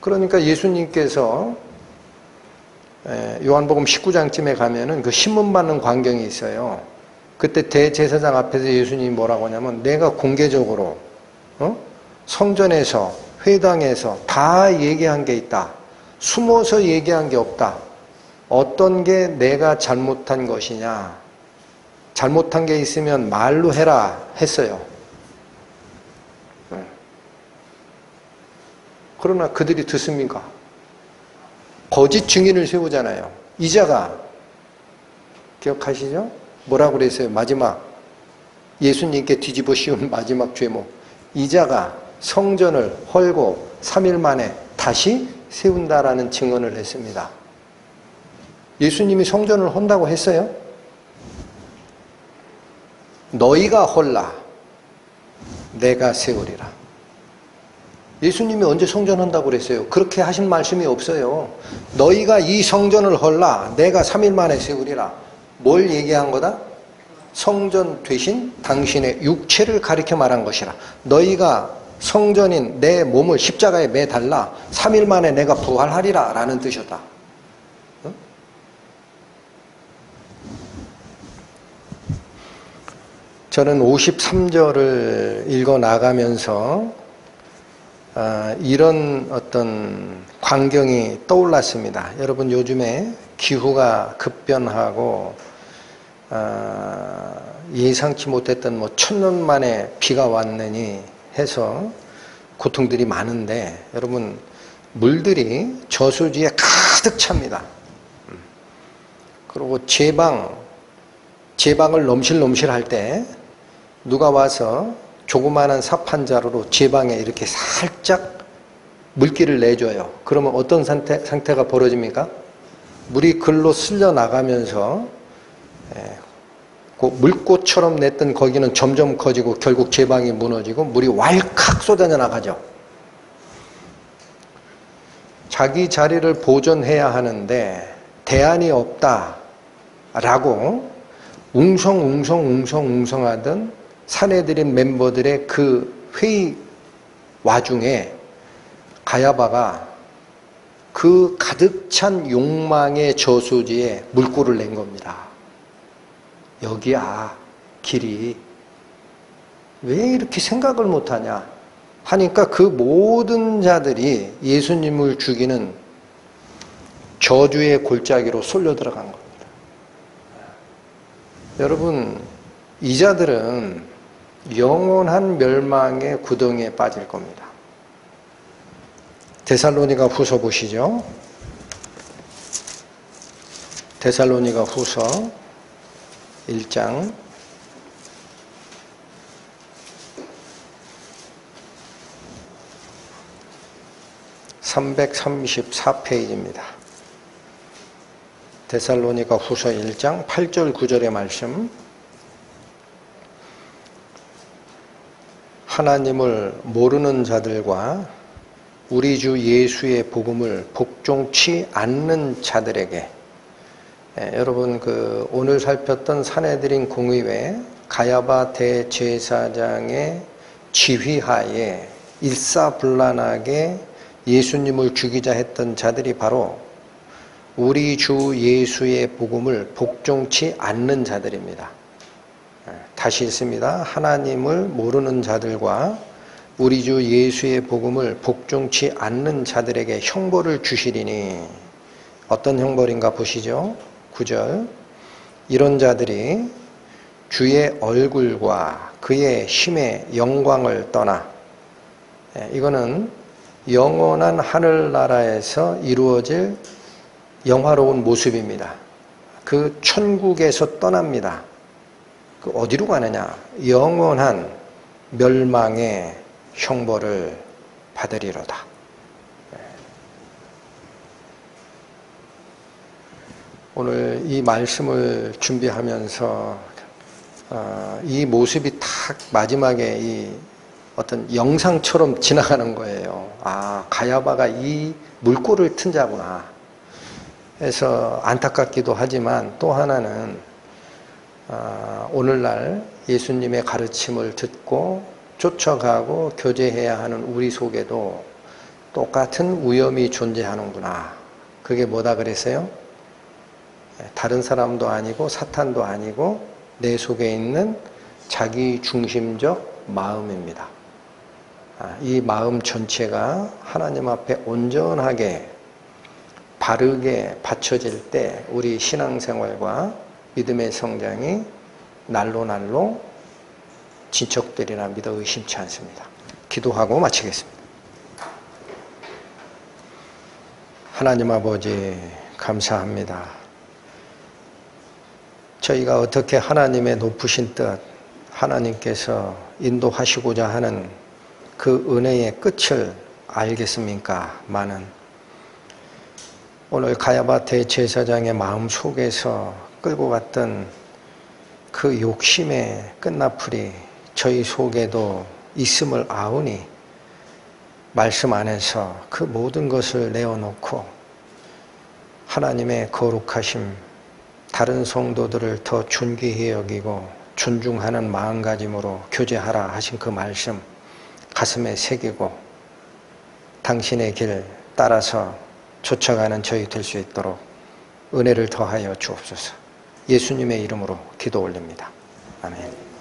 그러니까 예수님께서 요한복음 19장쯤에 가면은 그 신문 받는 광경이 있어요. 그때 대제사장 앞에서 예수님이 뭐라고 하냐면 내가 공개적으로 성전에서 회당에서 다 얘기한 게 있다. 숨어서 얘기한 게 없다. 어떤 게 내가 잘못한 것이냐. 잘못한 게 있으면 말로 해라 했어요. 그러나 그들이 듣습니까? 거짓 증인을 세우잖아요. 이자가 기억하시죠? 뭐라고 그랬어요? 마지막 예수님께 뒤집어 씌운 마지막 죄목. 이자가 성전을 헐고 3일 만에 다시 세운다라는 증언을 했습니다. 예수님이 성전을 헌다고 했어요? 너희가 헐라 내가 세우리라. 예수님이 언제 성전 헌다고 그랬어요? 그렇게 하신 말씀이 없어요. 너희가 이 성전을 헐라 내가 3일 만에 세우리라. 뭘 얘기한 거다? 성전 대신 당신의 육체를 가리켜 말한 것이라. 너희가 성전인 내 몸을 십자가에 매달라 3일 만에 내가 부활하리라 라는 뜻이었다. 저는 53절을 읽어 나가면서 이런 어떤 광경이 떠올랐습니다. 여러분, 요즘에 기후가 급변하고 예상치 못했던 1000년 만에 비가 왔느니 해서 고통들이 많은데, 여러분, 물들이 저수지에 가득 찹니다. 그리고 제방을 넘실넘실 할 때 누가 와서 조그마한 삽 한 자루로 제방에 이렇게 살짝 물기를 내줘요. 그러면 어떤 상태가 벌어집니까? 물이 글로 쓸려 나가면서 그 물꽃처럼 냈던 거기는 점점 커지고 결국 제방이 무너지고 물이 왈칵 쏟아져 나가죠. 자기 자리를 보존해야 하는데 대안이 없다라고 웅성하던 사내들인 멤버들의 그 회의 와중에 가야바가 그 가득 찬 욕망의 저수지에 물꼬를 낸 겁니다. 여기야, 길이. 왜 이렇게 생각을 못하냐 하니까 그 모든 자들이 예수님을 죽이는 저주의 골짜기로 쏠려 들어간 겁니다. 여러분, 이 자들은 영원한 멸망의 구덩이에 빠질 겁니다. 데살로니가 후서 보시죠. 데살로니가 후서 1장 334페이지입니다. 데살로니가 후서 1장 8절 9절의 말씀. 하나님을 모르는 자들과 우리 주 예수의 복음을 복종치 않는 자들에게, 여러분, 오늘 살폈던 사내들인 공의회 가야바 대제사장의 지휘하에 일사불란하게 예수님을 죽이자 했던 자들이 바로 우리 주 예수의 복음을 복종치 않는 자들입니다. 다시 읽습니다. 하나님을 모르는 자들과 우리 주 예수의 복음을 복종치 않는 자들에게 형벌을 주시리니, 어떤 형벌인가 보시죠. 9절. 이런 자들이 주의 얼굴과 그의 힘의 영광을 떠나, 이거는 영원한 하늘나라에서 이루어질 영화로운 모습입니다. 그 천국에서 떠납니다. 어디로 가느냐? 영원한 멸망의 형벌을 받으리로다. 오늘 이 말씀을 준비하면서 이 모습이 딱 마지막에 이 어떤 영상처럼 지나가는 거예요. 아, 가야바가 이 물꼬를 튼 자구나 해서 안타깝기도 하지만, 또 하나는 오늘날 예수님의 가르침을 듣고 쫓아가고 교제해야 하는 우리 속에도 똑같은 위험이 존재하는구나. 그게 뭐다 그랬어요? 다른 사람도 아니고 사탄도 아니고 내 속에 있는 자기 중심적 마음입니다. 이 마음 전체가 하나님 앞에 온전하게 바르게 받쳐질 때 우리 신앙생활과 믿음의 성장이 날로 진척되리라 믿어 의심치 않습니다. 기도하고 마치겠습니다. 하나님 아버지, 감사합니다. 저희가 어떻게 하나님의 높으신 뜻, 하나님께서 인도하시고자 하는 그 은혜의 끝을 알겠습니까? 많은 오늘 가야바 대제사장의 마음 속에서 끌고 갔던 그 욕심의 끝나풀이 저희 속에도 있음을 아오니, 말씀 안에서 그 모든 것을 내어놓고 하나님의 거룩하심, 다른 성도들을 더 존귀히 여기고 존중하는 마음가짐으로 교제하라 하신 그 말씀, 가슴에 새기고 당신의 길 따라서 쫓아가는 저희 될 수 있도록 은혜를 더하여 주옵소서. 예수님의 이름으로 기도 올립니다. 아멘.